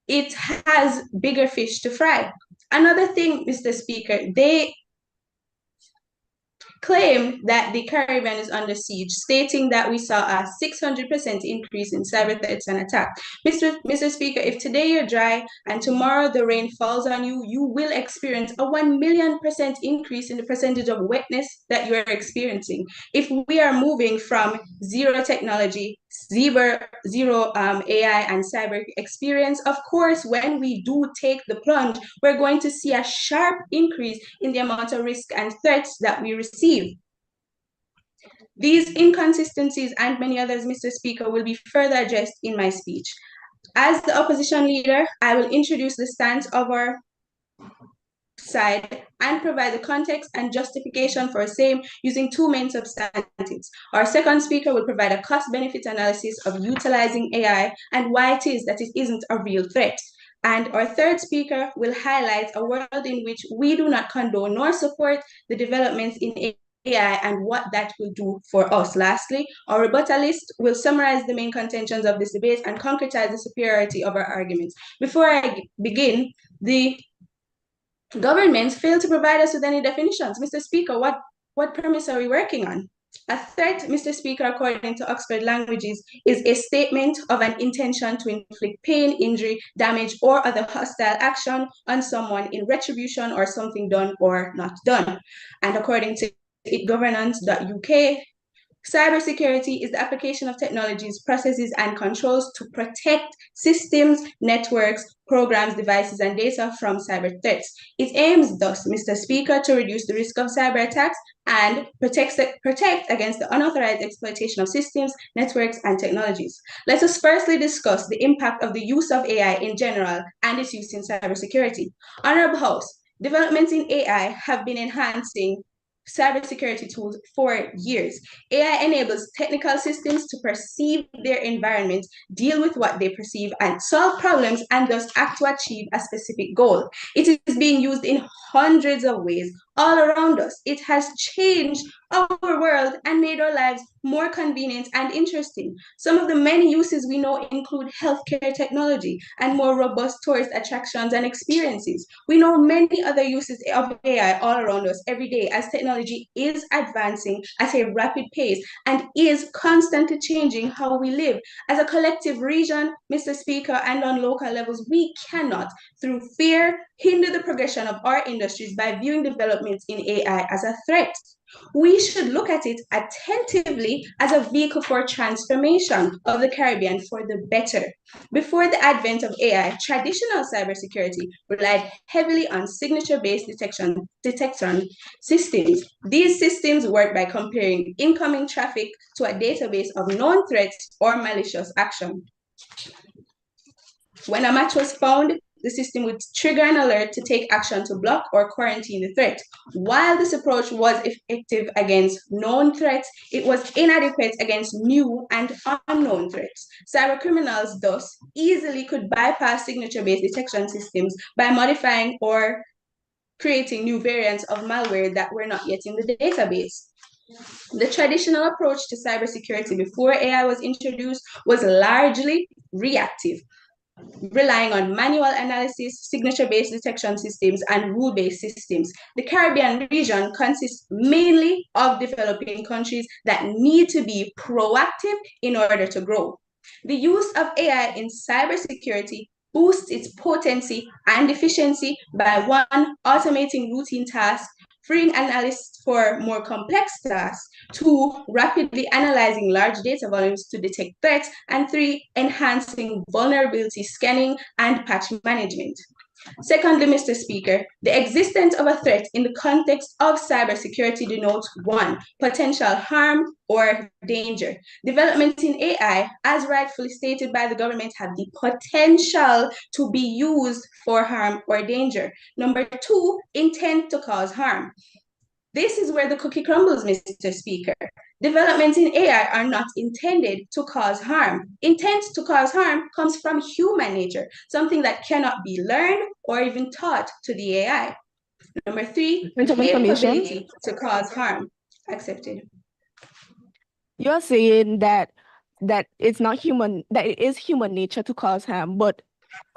[SPEAKER 8] it has bigger fish to fry. Another thing, Mr. Speaker, they claim that the Caribbean is under siege, stating that we saw a 600% increase in cyber threats and attacks. Mr. Speaker, if today you're dry and tomorrow the rain falls on you, you will experience a 1,000,000% increase in the percentage of wetness that you're experiencing. If we are moving from zero technology, zero AI and cyber experience, of course, when we do take the plunge, we're going to see a sharp increase in the amount of risk and threats that we receive. These inconsistencies and many others, Mr. Speaker, will be further addressed in my speech. As the opposition leader, I will introduce the stance of our side and provide the context and justification for same using two main substantives. Our second speaker will provide a cost-benefit analysis of utilizing AI and why it is that it isn't a real threat. And our third speaker will highlight a world in which we do not condone nor support the developments in AI and what that will do for us. Lastly, our rebuttalist will summarize the main contentions of this debate and concretize the superiority of our arguments. Before I begin, the governments fail to provide us with any definitions. Mr. Speaker, what premise are we working on? A threat, Mr. Speaker, according to Oxford Languages, is a statement of an intention to inflict pain, injury, damage, or other hostile action on someone in retribution or something done or not done. And according to itgovernance.uk, Cybersecurity is the application of technologies, processes, and controls to protect systems, networks, programs, devices, and data from cyber threats. It aims, thus, Mr. Speaker, to reduce the risk of cyber attacks and protect against the unauthorized exploitation of systems, networks, and technologies. Let us firstly discuss the impact of the use of AI in general and its use in cybersecurity. Honorable House, developments in AI have been enhancing cybersecurity tools for years. AI enables technical systems to perceive their environment, deal with what they perceive, and solve problems, and thus act to achieve a specific goal. It is being used in hundreds of ways all around us. It has changed our world and made our lives more convenient and interesting. Some of the many uses we know include healthcare technology and more robust tourist attractions and experiences. We know many other uses of AI all around us every day as technology is advancing at a rapid pace and is constantly changing how we live. As a collective region, Mr. Speaker, and on local levels, we cannot, through fear, hinder the progression of our industries by viewing developments in AI as a threat. We should look at it attentively as a vehicle for transformation of the Caribbean for the better. Before the advent of AI, traditional cybersecurity relied heavily on signature-based detection systems. These systems work by comparing incoming traffic to a database of known threats or malicious action. When a match was found, the system would trigger an alert to take action to block or quarantine the threat. While this approach was effective against known threats, it was inadequate against new and unknown threats. Cybercriminals thus easily could bypass signature-based detection systems by modifying or creating new variants of malware that were not yet in the database. The traditional approach to cybersecurity before AI was introduced was largely reactive, relying on manual analysis, signature-based detection systems, and rule-based systems. The Caribbean region consists mainly of developing countries that need to be proactive in order to grow. The use of AI in cybersecurity boosts its potency and efficiency by 1, automating routine tasks, freeing analysts for more complex tasks, 2, rapidly analyzing large data volumes to detect threats, and 3, enhancing vulnerability scanning and patch management. Secondly, Mr. Speaker, the existence of a threat in the context of cybersecurity denotes 1, potential harm or danger. Developments in AI, as rightfully stated by the government, have the potential to be used for harm or danger. Number 2, intent to cause harm. This is where the cookie crumbles, Mr. Speaker. Developments in AI are not intended to cause harm. Intent to cause harm comes from human nature, something that cannot be learned or even taught to the AI. Number 3, capability to cause harm. Accepted.
[SPEAKER 5] You're saying that it's not human, that it is human nature to cause harm, but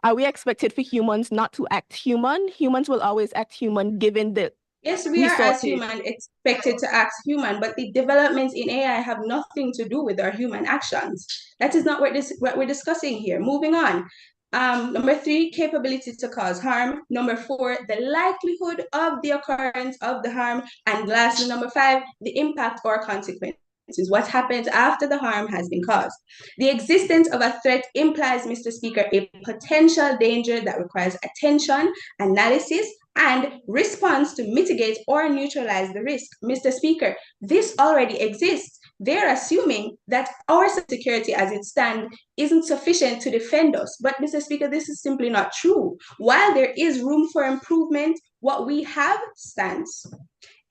[SPEAKER 5] are we expected for humans not to act human? Humans will always act human given the
[SPEAKER 8] Yes, we are as human expected to act human, but the developments in AI have nothing to do with our human actions. That is not what we're discussing here. Moving on. Number 3, capability to cause harm. Number 4, the likelihood of the occurrence of the harm. And lastly, number 5, the impact or consequences. What happens after the harm has been caused. The existence of a threat implies, Mr. Speaker, a potential danger that requires attention, analysis, and response to mitigate or neutralize the risk. Mr. Speaker, this already exists. They're assuming that our security as it stands isn't sufficient to defend us. But Mr. Speaker, this is simply not true. While there is room for improvement, what we have stands.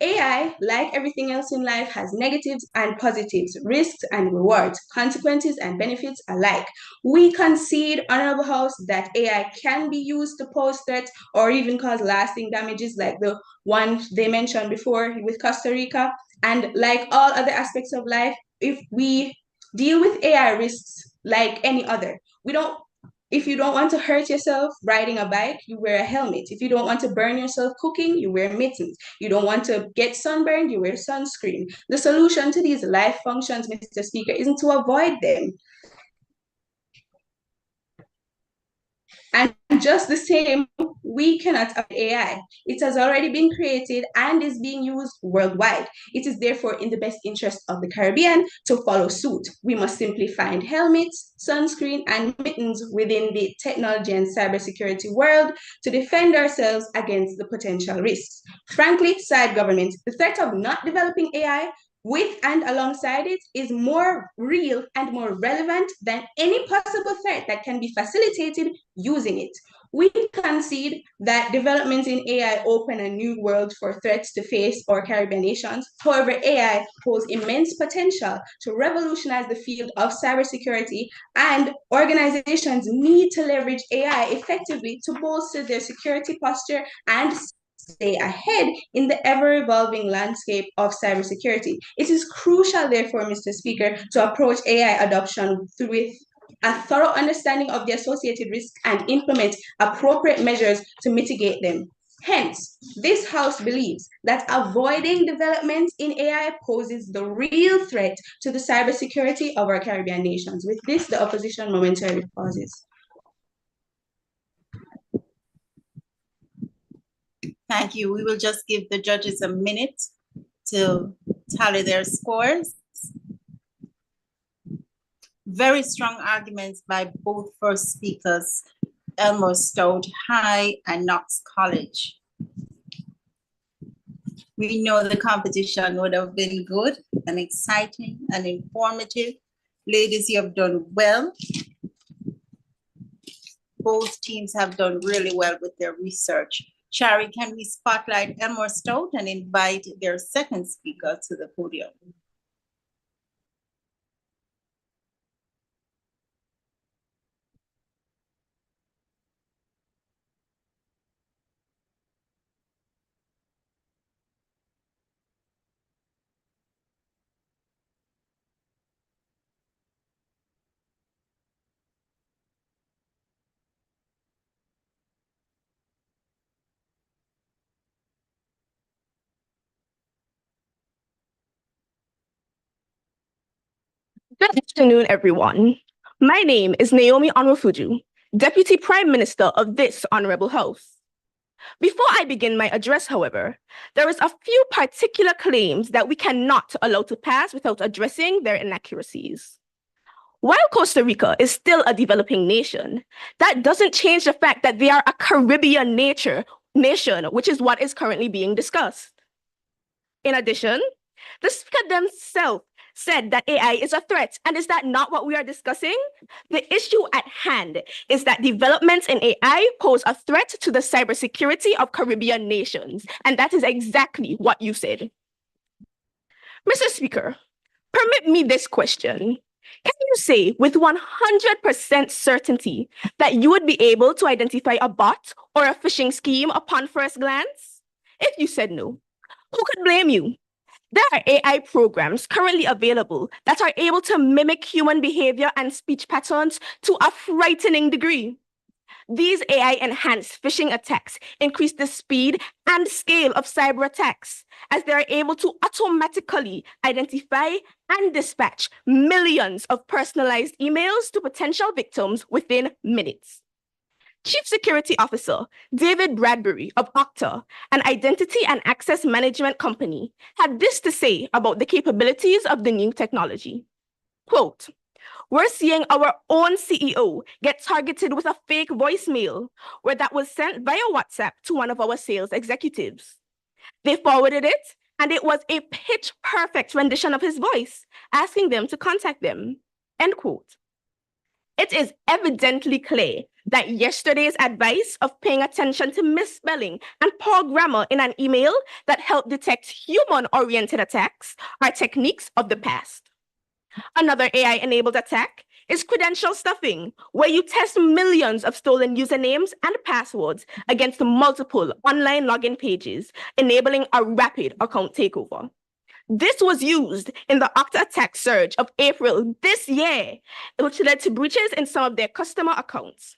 [SPEAKER 8] AI, like everything else in life, has negatives and positives, risks and rewards, consequences and benefits alike. We concede, Honorable House, that AI can be used to pose threats or even cause lasting damages like the one they mentioned before with Costa Rica. And like all other aspects of life, if we deal with AI risks like any other, if you don't want to hurt yourself riding a bike, you wear a helmet. If you don't want to burn yourself cooking, you wear mittens. You don't want to get sunburned, you wear sunscreen. The solution to these life functions, Mr. Speaker, isn't to avoid them. And just the same, we cannot avoid AI. It has already been created and is being used worldwide. It is therefore in the best interest of the Caribbean to follow suit. We must simply find helmets, sunscreen, and mittens within the technology and cybersecurity world to defend ourselves against the potential risks. Frankly, side government, the threat of not developing AI with and alongside it is more real and more relevant than any possible threat that can be facilitated using it. We concede that developments in AI open a new world for threats to face our Caribbean nations. However, AI holds immense potential to revolutionize the field of cybersecurity, and organizations need to leverage AI effectively to bolster their security posture and stay ahead in the ever-evolving landscape of cybersecurity. It is crucial, therefore, Mr. Speaker, to approach AI adoption with a thorough understanding of the associated risks and implement appropriate measures to mitigate them. Hence, this House believes that avoiding development in AI poses the real threat to the cybersecurity of our Caribbean nations. With this, the opposition momentarily pauses.
[SPEAKER 1] Thank you. We will just give the judges a minute to tally their scores. Very strong arguments by both first speakers, Elmore Stout High and Knox College. We know the competition would have been good and exciting and informative. Ladies, you have done well. Both teams have done really well with their research. Shari, can we spotlight Elmore Stout and invite their second speaker to the podium?
[SPEAKER 5] Good afternoon, everyone. My name is Naomi Onwofuju, Deputy Prime Minister of this Honorable House. Before I begin my address, however, there is a few particular claims that we cannot allow to pass without addressing their inaccuracies. While Costa Rica is still a developing nation, that doesn't change the fact that they are a Caribbean nation, which is what is currently being discussed. In addition, the speaker themselves said that AI is a threat, and is that not what we are discussing? The issue at hand is that developments in AI pose a threat to the cybersecurity of Caribbean nations, and that is exactly what you said. Mr. Speaker, permit me this question. Can you say with 100% certainty that you would be able to identify a bot or a phishing scheme upon first glance? If you said no, who could blame you? There are AI programs currently available that are able to mimic human behavior and speech patterns to a frightening degree. These AI-enhanced phishing attacks increase the speed and scale of cyber attacks, as they are able to automatically identify and dispatch millions of personalized emails to potential victims within minutes. Chief Security Officer David Bradbury of Okta, an identity and access management company, had this to say about the capabilities of the new technology. Quote, "We're seeing our own CEO get targeted with a fake voicemail where that was sent via WhatsApp to one of our sales executives. They forwarded it, and it was a pitch-perfect rendition of his voice, asking them to contact them." End quote. It is evidently clear that yesterday's advice of paying attention to misspelling and poor grammar in an email that help detect human-oriented attacks are techniques of the past. Another AI-enabled attack is credential stuffing, where you test millions of stolen usernames and passwords against multiple online login pages, enabling a rapid account takeover. This was used in the Okta attack surge of April this year, which led to breaches in some of their customer accounts.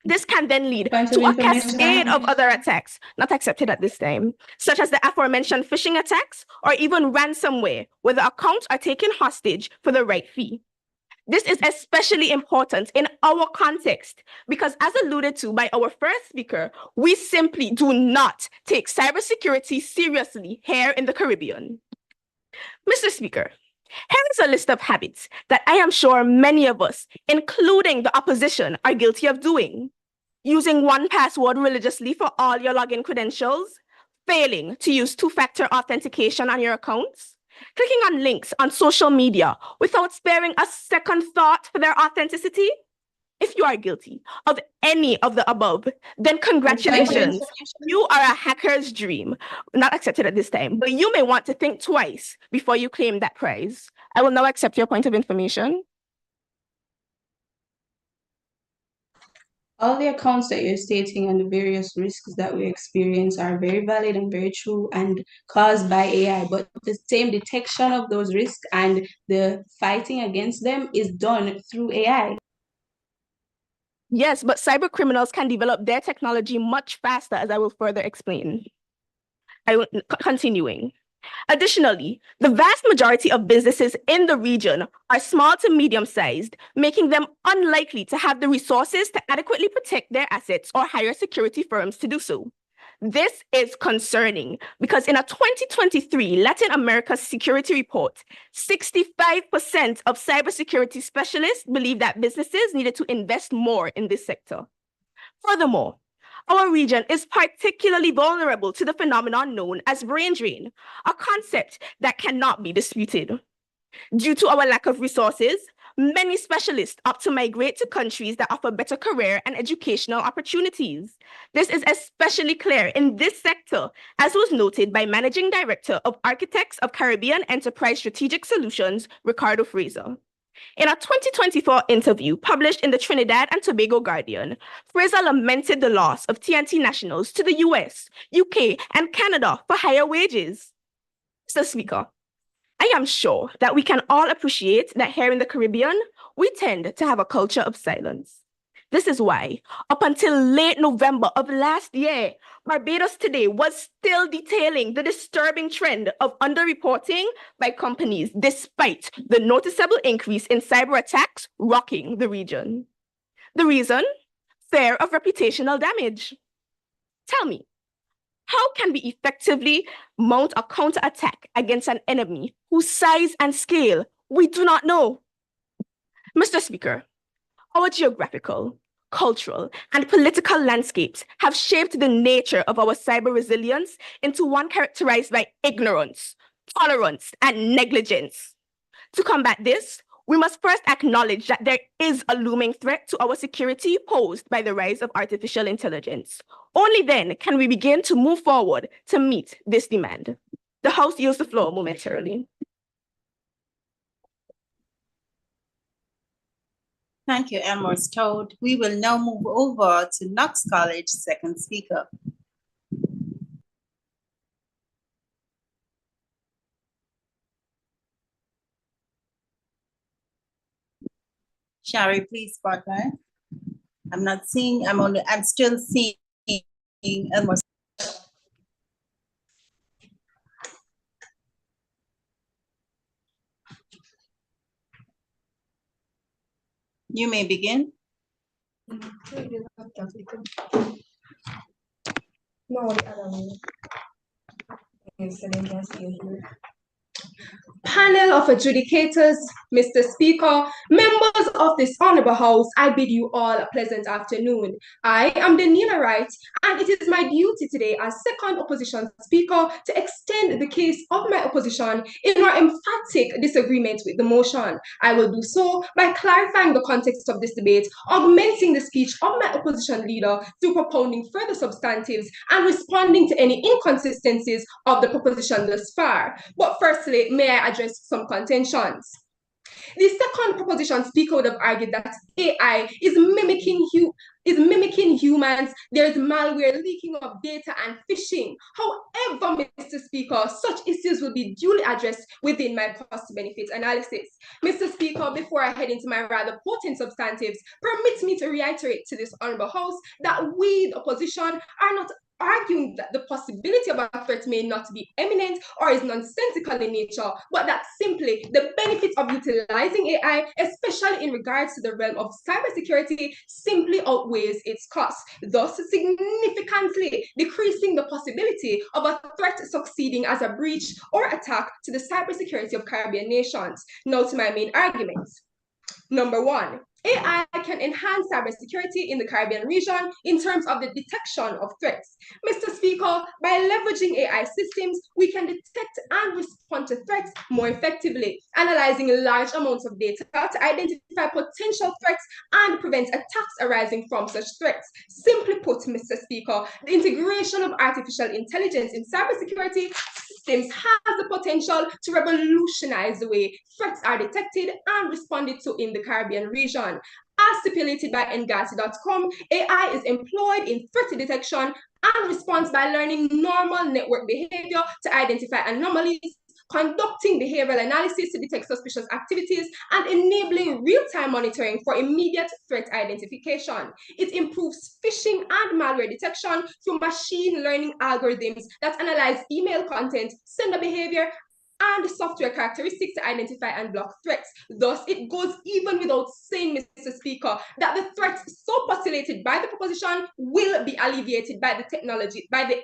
[SPEAKER 5] This can then lead to a cascade of other attacks, not accepted at this time, such as the aforementioned phishing attacks or even ransomware, where the accounts are taken hostage for the right fee. This is especially important in our context because, as alluded to by our first speaker, we simply do not take cybersecurity seriously here in the Caribbean. Mr. Speaker, here is a list of habits that I am sure many of us, including the opposition, are guilty of doing. Using 1Password religiously for all your login credentials, failing to use two-factor authentication on your accounts, clicking on links on social media without sparing a second thought for their authenticity. If you are guilty of any of the above, then congratulations. You are a hacker's dream. Not accepted at this time, but you may want to think twice before you claim that prize. I will now accept your point of information.
[SPEAKER 8] All the accounts that you're stating and the various risks that we experience are very valid and very true and caused by AI, but the same detection of those risks and the fighting against them is done through AI.
[SPEAKER 5] Yes, but cyber criminals can develop their technology much faster, as I will further explain. Continuing. Additionally, the vast majority of businesses in the region are small to medium-sized, making them unlikely to have the resources to adequately protect their assets or hire security firms to do so. This is concerning because in a 2023 Latin America Security Report, 65% of cybersecurity specialists believe that businesses needed to invest more in this sector. Furthermore, our region is particularly vulnerable to the phenomenon known as brain drain, a concept that cannot be disputed. Due to our lack of resources, many specialists opt to migrate to countries that offer better career and educational opportunities. This is especially clear in this sector, as was noted by Managing Director of Architects of Caribbean Enterprise Strategic Solutions, Ricardo Fraser. In a 2024 interview published in the Trinidad and Tobago Guardian, Fraser lamented the loss of TNT nationals to the US, UK, and Canada for higher wages. Mr. Speaker, I am sure that we can all appreciate that here in the Caribbean, we tend to have a culture of silence. This is why, up until late November of last year, Barbados Today was still detailing the disturbing trend of underreporting by companies despite the noticeable increase in cyber attacks rocking the region. The reason? Fear of reputational damage. Tell me, how can we effectively mount a counterattack against an enemy whose size and scale we do not know? Mr. Speaker, our geographical, cultural, and political landscapes have shaped the nature of our cyber resilience into one characterized by ignorance, tolerance, and negligence. To combat this, we must first acknowledge that there is a looming threat to our security posed by the rise of artificial intelligence. Only then can we begin to move forward to meet this demand. The House yields the floor momentarily.
[SPEAKER 1] Thank you, Elmore Toad. We will now move over to Knox College, second speaker. Shari, please spotlight. I'm still seeing Elmore. You may begin.
[SPEAKER 9] No, the other one. Yes, so they can see you here.
[SPEAKER 8] Panel of adjudicators, Mr. Speaker, members of this honorable house, I bid you all a pleasant afternoon. I am Daniela Wright, and it is my duty today as second opposition speaker to extend the case of my opposition in our emphatic disagreement with the motion. I will do so by clarifying the context of this debate, augmenting the speech of my opposition leader through propounding further substantives and responding to any inconsistencies of the proposition thus far. But firstly, may I address some contentions? The second proposition speaker would have argued that AI is mimicking humans. There is malware, leaking of data, and phishing. However, Mr. Speaker, such issues will be duly addressed within my cost-benefit analysis. Mr. Speaker, before I head into my rather potent substantives, permit me to reiterate to this honorable house that we, the opposition, are not
[SPEAKER 9] arguing that the possibility of a threat may not be imminent or is nonsensical in nature, but that simply the benefits of utilizing AI, especially in regards to the realm of cybersecurity, simply outweighs its costs, thus significantly decreasing the possibility of a threat succeeding as a breach or attack to the cybersecurity of Caribbean nations. Now to my main arguments. Number one, AI can enhance cybersecurity in the Caribbean region in terms of the detection of threats. Mr. Speaker, by leveraging AI systems, we can detect and respond to threats more effectively, analyzing large amounts of data to identify potential threats and prevent attacks arising from such threats. Simply put, Mr. Speaker, the integration of artificial intelligence in cybersecurity systems has the potential to revolutionize the way threats are detected and responded to in the Caribbean region. As stipulated by Ngati.com, AI is employed in threat detection and response by learning normal network behavior to identify anomalies, conducting behavioral analysis to detect suspicious activities, and enabling real-time monitoring for immediate threat identification. It improves phishing and malware detection through machine learning algorithms that analyze email content, sender behavior, and software characteristics to identify and block threats. Thus, it goes even without saying, Mr. Speaker, that the threats so postulated by the proposition will be alleviated by the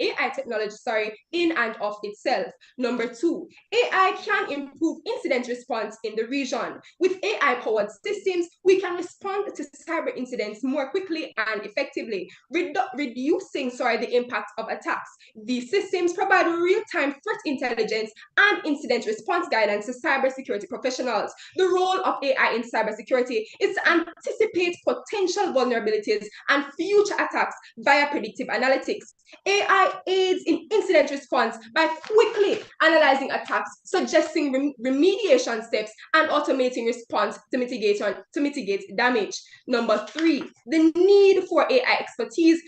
[SPEAKER 9] AI technology, in and of itself. Number two, AI can improve incident response in the region. With AI-powered systems, we can respond to cyber incidents more quickly and effectively, reducing the impact of attacks. These systems provide real-time threat intelligence and incident response guidance to cybersecurity professionals. The role of AI in cybersecurity is to anticipate potential vulnerabilities and future attacks via predictive analytics. AI aids in incident response by quickly analyzing attacks, suggesting remediation steps, and automating response to mitigate damage. Number three, the need for AI expertise.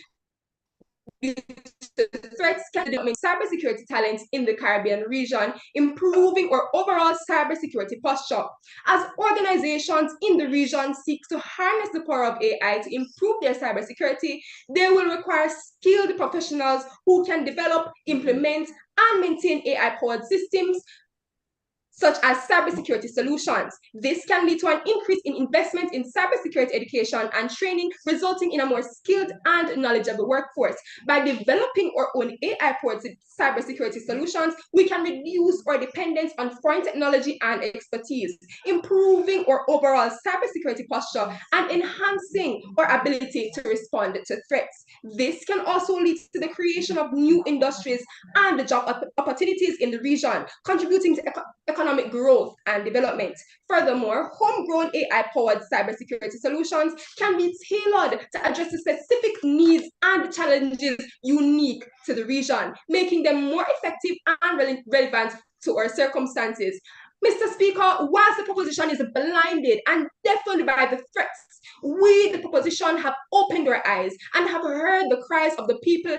[SPEAKER 9] Threats can develop cybersecurity talents in the Caribbean region, improving our overall cybersecurity posture. As organizations in the region seek to harness the power of AI to improve their cybersecurity, they will require skilled professionals who can develop, implement, and maintain AI-powered systems such as cybersecurity solutions. This can lead to an increase in investment in cybersecurity education and training, resulting in a more skilled and knowledgeable workforce. By developing our own AI-powered cybersecurity solutions, we can reduce our dependence on foreign technology and expertise, improving our overall cybersecurity posture and enhancing our ability to respond to threats. This can also lead to the creation of new industries and job opportunities in the region, contributing to economic growth and development. Furthermore, homegrown AI-powered cybersecurity solutions can be tailored to address the specific needs and challenges unique to the region, making them more effective and relevant to our circumstances. Mr. Speaker, whilst the proposition is blinded and deafened by the threats, we, the proposition, have opened our eyes and have heard the cries of the people,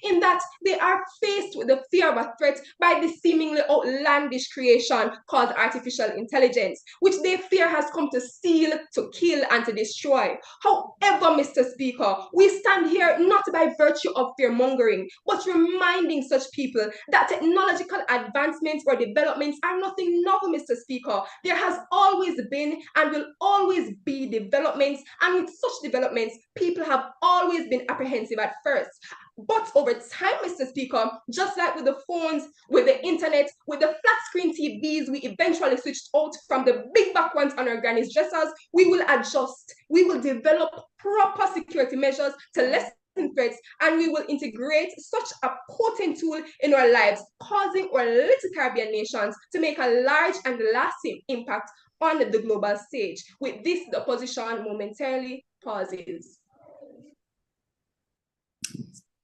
[SPEAKER 9] in that they are faced with the fear of a threat by the seemingly outlandish creation called artificial intelligence, which they fear has come to steal, to kill, and to destroy. However, Mr. Speaker, we stand here not by virtue of fear-mongering, but reminding such people that technological advancements or developments are nothing novel, Mr. Speaker. There has always been and will always be developments, and with such developments, people have always been apprehensive at first. But over time, Mr. Speaker, just like with the phones, with the internet, with the flat screen TVs we eventually switched out from the big back ones on our granny's dressers, we will adjust. We will develop proper security measures to lessen threats, and we will integrate such a potent tool in our lives, causing our little Caribbean nations to make a large and lasting impact on the global stage. With this, the opposition momentarily pauses.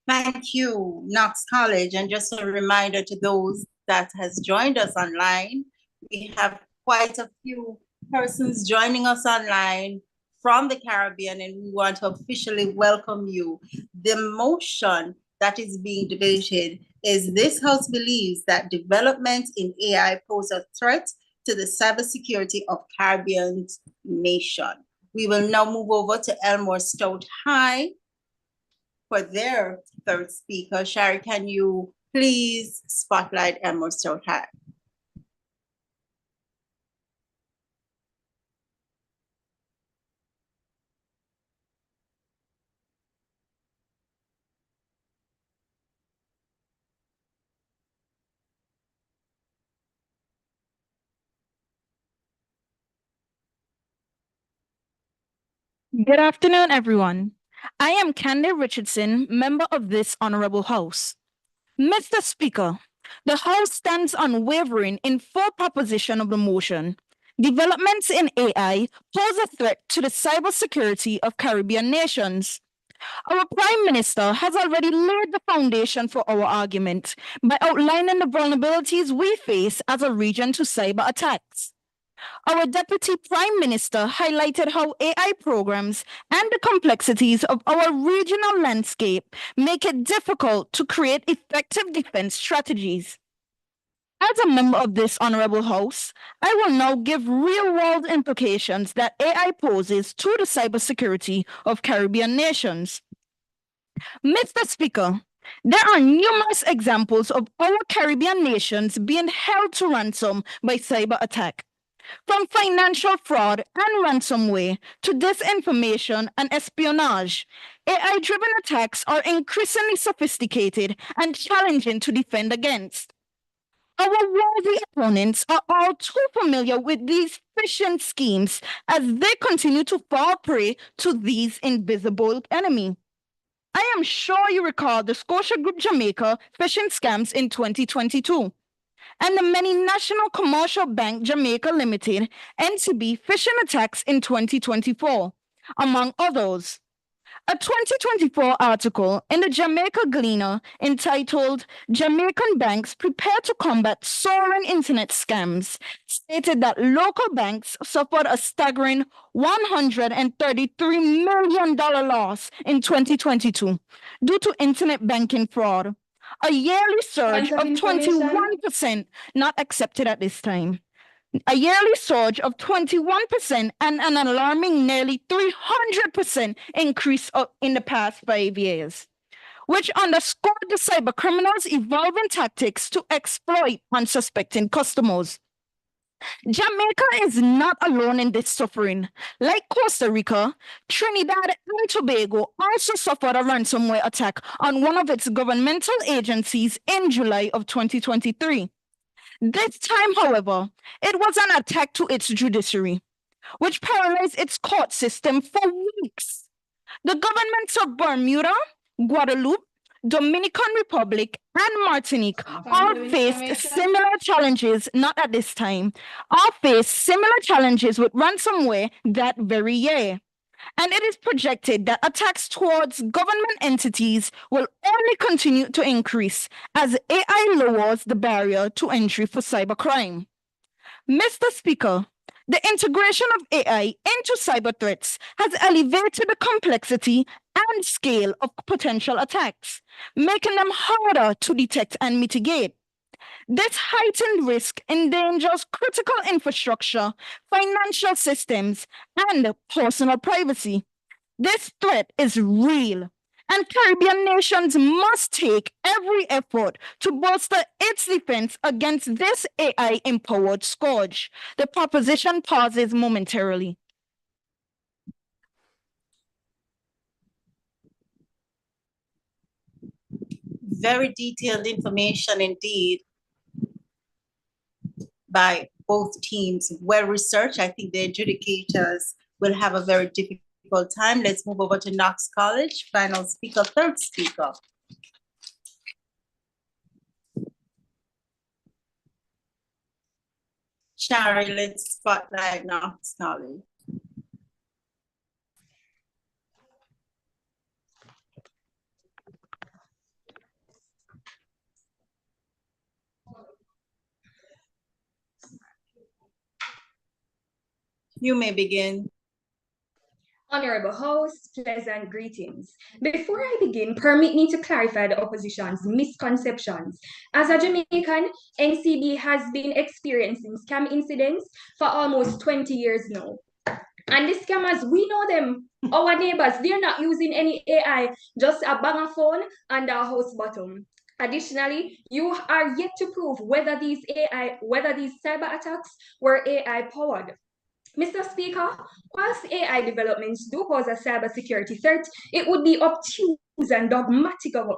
[SPEAKER 1] Thank you, Knox College. And just a reminder to those that has joined us online, we have quite a few persons joining us online from the Caribbean, and we want to officially welcome you. The motion that is being debated is this House believes that development in AI pose a threat to the cybersecurity of Caribbean nation. We will now move over to Elmore Stout High for their third speaker. Shari, can you please spotlight Emerald Hat?
[SPEAKER 6] Good afternoon, everyone. I am Candy Richardson, member of this honorable House. Mr. Speaker, the House stands unwavering in full proposition of the motion. Developments in AI pose a threat to the cybersecurity of Caribbean nations. Our Prime Minister has already laid the foundation for our argument by outlining the vulnerabilities we face as a region to cyber attacks. Our Deputy Prime Minister highlighted how AI programs and the complexities of our regional landscape make it difficult to create effective defense strategies. As a member of this honorable House, I will now give real-world implications that AI poses to the cybersecurity of Caribbean nations. Mr. Speaker, there are numerous examples of our Caribbean nations being held to ransom by cyber attack. From financial fraud and ransomware to disinformation and espionage, AI-driven attacks are increasingly sophisticated and challenging to defend against. Our worthy opponents are all too familiar with these phishing schemes as they continue to fall prey to these invisible enemy. I am sure you recall the Scotia Group Jamaica phishing scams in 2022 and the many National Commercial Bank Jamaica Limited NCB phishing attacks in 2024, among others. A 2024 article in the Jamaica Gleaner entitled Jamaican Banks Prepare to Combat Soaring Internet Scams stated that local banks suffered a staggering $133 million loss in 2022 due to internet banking fraud, a yearly surge
[SPEAKER 8] Point of
[SPEAKER 6] of 21% not accepted at this time. A yearly surge of 21% and an alarming nearly 300% increase in the past 5 years, which underscored the cybercriminals' evolving tactics to exploit unsuspecting customers. Jamaica is not alone in this suffering. Like Costa Rica, Trinidad and Tobago also suffered a ransomware attack on one of its governmental agencies in July of 2023. This time, however, it was an attack to its judiciary, which paralyzed its court system for weeks. The governments of Bermuda, Guadeloupe, Dominican Republic, and Martinique all faced similar challenges, not at this time, all faced similar challenges with ransomware that very year. And it is projected that attacks towards government entities will only continue to increase as AI lowers the barrier to entry for cybercrime. Mr. Speaker, the integration of AI into cyber threats has elevated the complexity and scale of potential attacks, making them harder to detect and mitigate. This heightened risk endangers critical infrastructure, financial systems, and personal privacy. This threat is real, and Caribbean nations must take every effort to bolster its defense against this AI-empowered scourge. The proposition pauses momentarily.
[SPEAKER 1] Very detailed information indeed by both teams. Well researched. I think the adjudicators will have a very difficult time. Let's move over to Knox College. Final speaker, third speaker. Shari, let's spotlight Knox College. You may begin.
[SPEAKER 9] Honorable host, pleasant greetings. Before I begin, permit me to clarify the opposition's misconceptions. As a Jamaican, NCB has been experiencing scam incidents for almost 20 years now. And the scammers, we know them. Our neighbors, they're not using any AI, just a banger phone and a house button. Additionally, you are yet to prove whether these cyber attacks were AI powered. Mr. Speaker, whilst AI developments do pose a cybersecurity threat, it would be obtuse and dogmatic of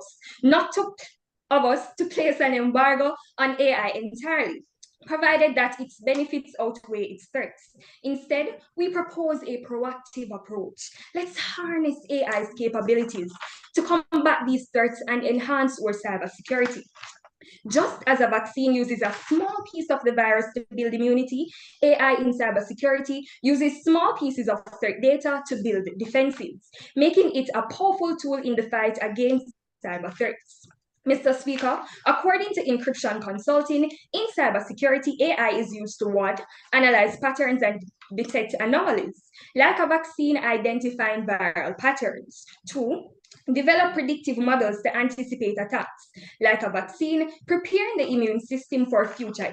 [SPEAKER 9] us to place an embargo on AI entirely, provided that its benefits outweigh its threats. Instead, we propose a proactive approach. Let's harness AI's capabilities to combat these threats and enhance our cybersecurity. Just as a vaccine uses a small piece of the virus to build immunity, AI in cybersecurity uses small pieces of threat data to build defenses, making it a powerful tool in the fight against cyber threats. Mr. Speaker, according to Encryption Consulting, in cybersecurity, AI is used to 1. Analyze patterns and detect anomalies, like a vaccine identifying viral patterns. 2. Develop predictive models to anticipate attacks, like a vaccine preparing the immune system for future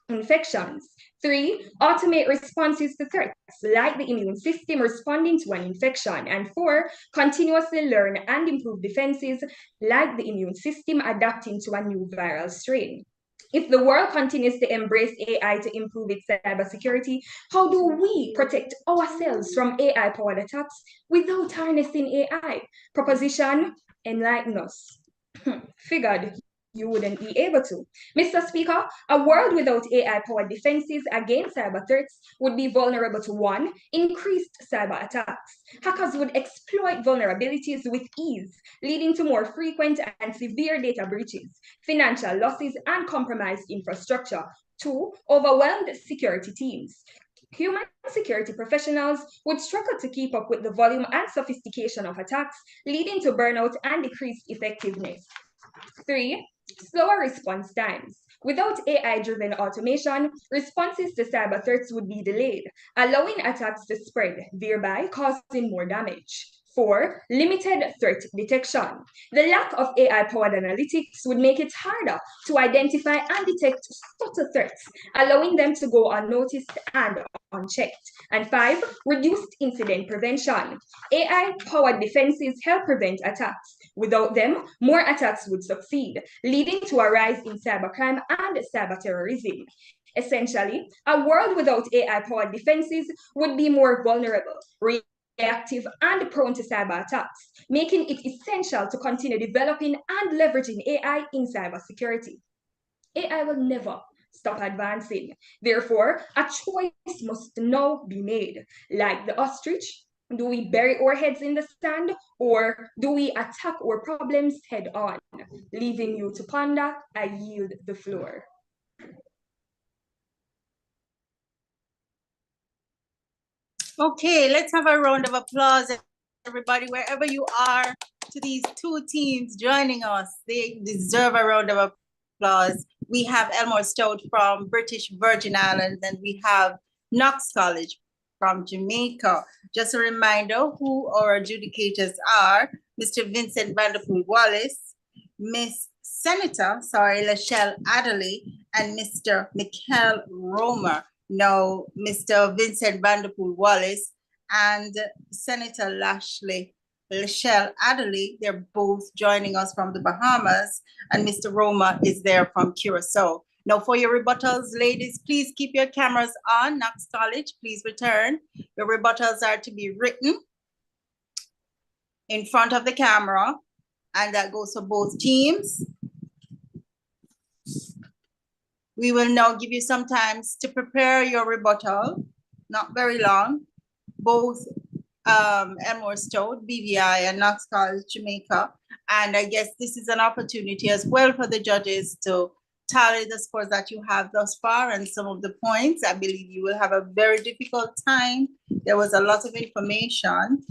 [SPEAKER 9] infections. 3. Automate responses to threats, like the immune system responding to an infection. And 4. Continuously learn and improve defenses, like the immune system adapting to a new viral strain. If the world continues to embrace AI to improve its cybersecurity, how do we protect ourselves from AI-powered attacks without harnessing AI? Proposition, enlighten us. Figured you wouldn't be able to. Mr. Speaker, a world without AI-powered defenses against cyber threats would be vulnerable to 1. Increased cyber attacks. Hackers would exploit vulnerabilities with ease, leading to more frequent and severe data breaches, financial losses, and compromised infrastructure. 2. Overwhelmed security teams. Human security professionals would struggle to keep up with the volume and sophistication of attacks, leading to burnout and decreased effectiveness. 3. Slower response times. Without AI-driven automation, responses to cyber threats would be delayed, allowing attacks to spread, thereby causing more damage. 4. Limited threat detection. The lack of AI-powered analytics would make it harder to identify and detect subtle threats, allowing them to go unnoticed and unchecked. And 5. Reduced incident prevention. AI-powered defenses help prevent attacks. Without them, more attacks would succeed, leading to a rise in cybercrime and cyberterrorism. Essentially, a world without AI-powered defenses would be more vulnerable, reactive, and prone to cyber attacks, making it essential to continue developing and leveraging AI in cybersecurity. AI will never stop advancing. Therefore, a choice must now be made. Like the ostrich, do we bury our heads in the sand, or do we attack our problems head on? Leaving you to ponder, I yield the floor.
[SPEAKER 1] Okay, let's have a round of applause, everybody, wherever you are, to these two teams joining us. They deserve a round of applause. We have Elmore Stout from British Virgin Islands, and we have Knox College from Jamaica. Just a reminder who our adjudicators are: Mr. Vincent Vanderpool Wallace, Miss Senator, Lachelle Adderley, and Mr. Mikhail Romer. Now, Mr. Vincent Vanderpool Wallace and Senator Lachelle Adderley, they're both joining us from the Bahamas, and Mr. Roma is there from Curacao. Now, for your rebuttals, ladies, please keep your cameras on. Knox College, please return. Your rebuttals are to be written in front of the camera, and that goes for both teams. We will now give you some time to prepare your rebuttal, not very long. Both Elmore Stout, BVI, and Knox College, Jamaica. And I guess this is an opportunity as well for the judges to tally the scores that you have thus far and some of the points. I believe you will have a very difficult time. There was a lot of information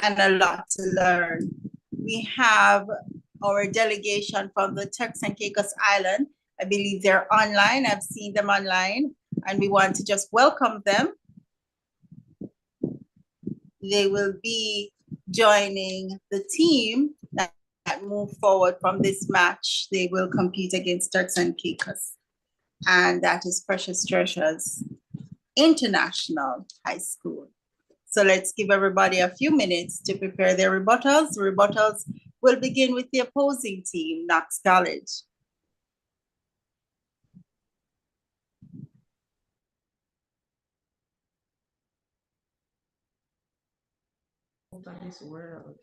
[SPEAKER 1] and a lot to learn. We have our delegation from the Turks and Caicos Island. I believe they're online. I've seen them online, and we want to just welcome them. They will be joining the team that move forward from this match. They will compete against Turks and Caicos. and that is Precious Treasures International High School. So let's give everybody a few minutes to prepare their rebuttals. Rebuttals will begin with the opposing team, Knox College.
[SPEAKER 10] Of this world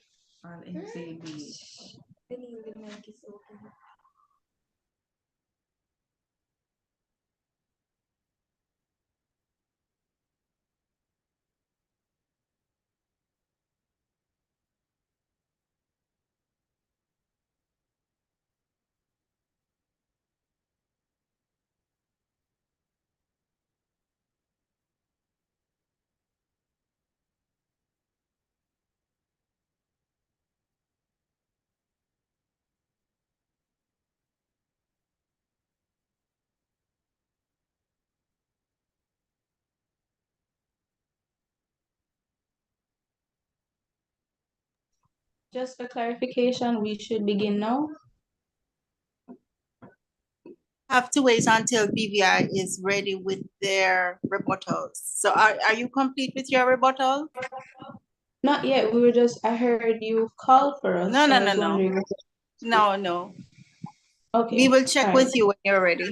[SPEAKER 10] on NCB.
[SPEAKER 8] Just for clarification, we should begin now.
[SPEAKER 1] Have to wait until BVI is ready with their rebuttals. So are you complete with your rebuttal?
[SPEAKER 8] Not yet. I heard you call for us.
[SPEAKER 1] No,
[SPEAKER 8] so
[SPEAKER 1] no,
[SPEAKER 8] I
[SPEAKER 1] no,
[SPEAKER 8] was
[SPEAKER 1] no.
[SPEAKER 8] wondering.
[SPEAKER 1] No.
[SPEAKER 8] Okay.
[SPEAKER 1] We will check
[SPEAKER 8] all
[SPEAKER 1] with
[SPEAKER 8] right.
[SPEAKER 1] you when you're ready.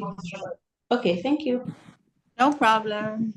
[SPEAKER 8] Okay, thank you.
[SPEAKER 1] No problem.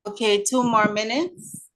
[SPEAKER 1] Okay, 2 more minutes.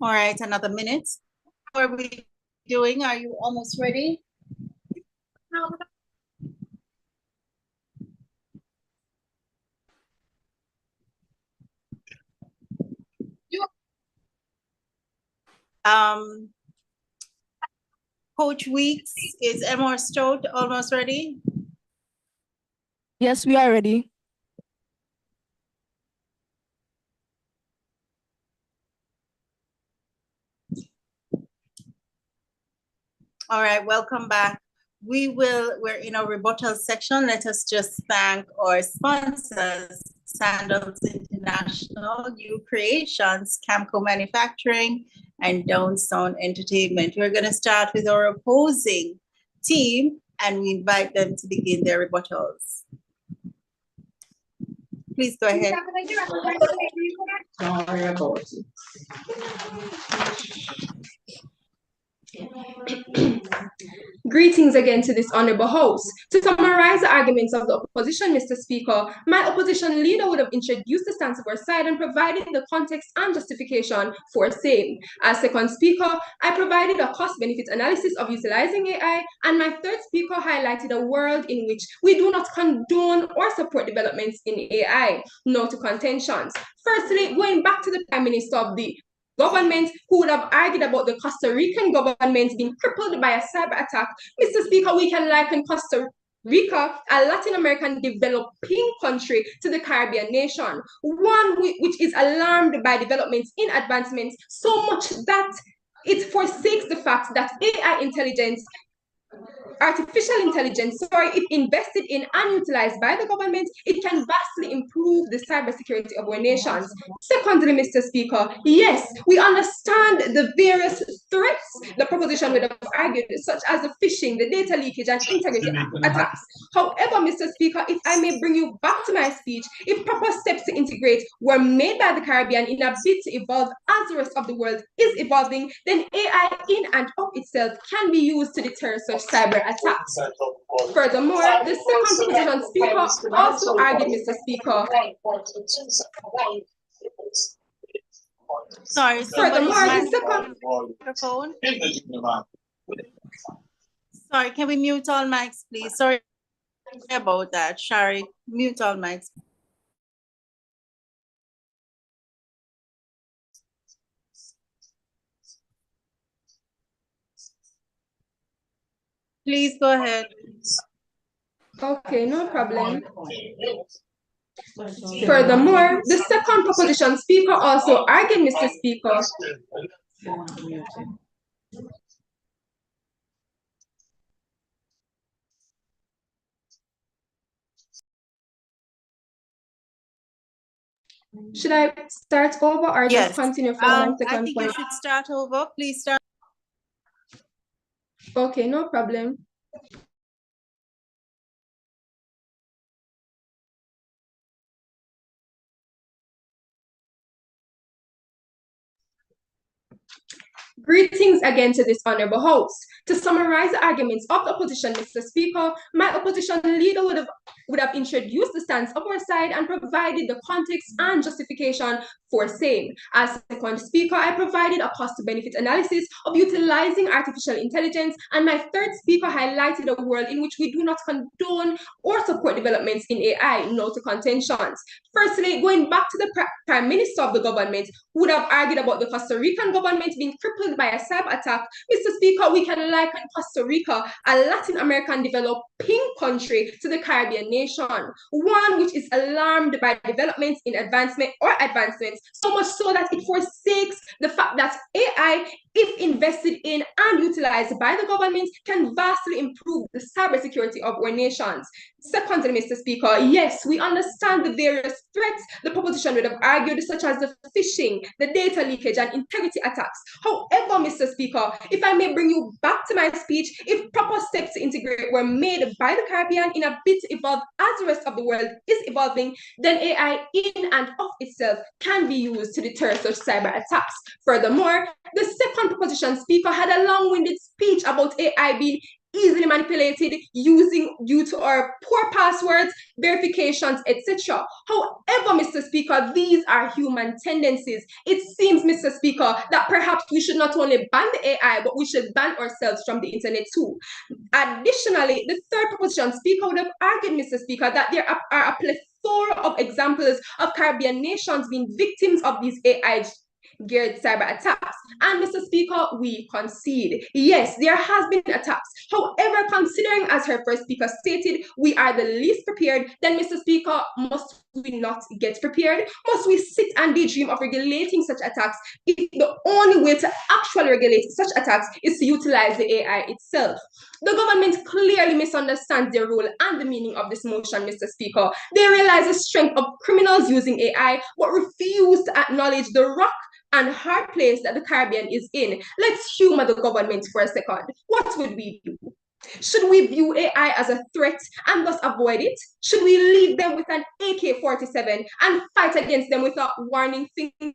[SPEAKER 1] All right, another minute. How are we doing? Are you almost ready? Um, Coach Weeks, is Emma Stout almost ready?
[SPEAKER 5] Yes, we are ready.
[SPEAKER 1] All right, welcome back. We're in a rebuttal section. Let us just thank our sponsors, Sandals International, New Creations, Camco Manufacturing, and Downstone Entertainment. We're going to start with our opposing team, and we invite them to begin their rebuttals. Please go ahead.
[SPEAKER 8] Don't worry about it.
[SPEAKER 9] Greetings again to this honorable house. To summarize the arguments of the opposition, Mr. Speaker, my opposition leader would have introduced the stance of our side and provided the context and justification for same. As second speaker, I provided a cost-benefit analysis of utilizing AI, and my third speaker highlighted a world in which we do not condone or support developments in AI. Now to contentions. Firstly, going back to the Prime Minister of the government who would have argued about the Costa Rican government being crippled by a cyber attack. Mr. Speaker, we can liken Costa Rica, a Latin American developing country, to the Caribbean nation, one which is alarmed by developments in advancements so much that it forsakes the fact that artificial intelligence, if invested in and utilized by the government, it can vastly improve the cybersecurity of our nations. Secondly, Mr. Speaker, yes, we understand the various threats the proposition would have argued, such as the phishing, the data leakage, and integrity attacks. However, Mr. Speaker, if I may bring you back to my speech, if proper steps to integrate were made by the Caribbean in a bid to evolve as the rest of the world is evolving, then AI in and of itself can be used to deter such cyber attacks. Furthermore, the second proposition speaker also argued, Mr. Speaker.
[SPEAKER 1] Sorry,
[SPEAKER 9] Furthermore, the second
[SPEAKER 1] microphone. Sorry, can we mute all mics, please? Sorry about that. Shari, mute all mics. Please go ahead.
[SPEAKER 9] Okay, no problem. Furthermore, the second proposition speaker also argued, Mr. Speaker. Should I start over or just continue from my second
[SPEAKER 1] I think
[SPEAKER 9] point?
[SPEAKER 1] you should start over. Please start.
[SPEAKER 9] Okay, no problem. Greetings again to this honorable host. To summarize the arguments of the opposition, Mr. Speaker, my opposition leader would have introduced the stance of our side and provided the context and justification for same. As second speaker, I provided a cost-to-benefit analysis of utilizing artificial intelligence, and my third speaker highlighted a world in which we do not condone or support developments in AI. Now to contentions. Firstly, going back to the Prime Minister of the government, who would have argued about the Costa Rican government being crippled by a cyber attack, Mr. Speaker, we can liken Costa Rica, a Latin American developing country, to the Caribbean nation, one which is alarmed by developments in advancements, so much so that it forsakes the fact that AI, if invested in and utilized by the government, can vastly improve the cybersecurity of our nations. Secondly, Mr. Speaker, yes, we understand the various threats the proposition would have argued, such as the phishing, the data leakage, and integrity attacks. However, Mr. Speaker, if I may bring you back to my speech, if proper steps to integrate were made by the Caribbean in a bid to evolve as the rest of the world is evolving, then AI in and of itself can be used to deter such cyber attacks. Furthermore, the second proposition speaker had a long-winded speech about AI being easily manipulated due to our poor passwords, verifications, etc. However, Mr. Speaker, these are human tendencies. It seems, Mr. Speaker, that perhaps we should not only ban the AI, but we should ban ourselves from the internet too. Additionally, the third proposition speaker would have argued, Mr. Speaker, that there are a plethora of examples of Caribbean nations being victims of these AI geared cyber attacks. And Mr. Speaker, we concede. Yes, there has been attacks. However, considering, as her first speaker stated, we are the least prepared, then Mr. Speaker, must we not get prepared? Must we sit and daydream of regulating such attacks if the only way to actually regulate such attacks is to utilize the AI itself? The government clearly misunderstands their role and the meaning of this motion, Mr. Speaker. They realize the strength of criminals using AI, but refuse to acknowledge the rock and hard place that the Caribbean is in. Let's humor the government for a second. What would we do? Should we view AI as a threat and thus avoid it? Should we leave them with an AK-47 and fight against them without warning finger?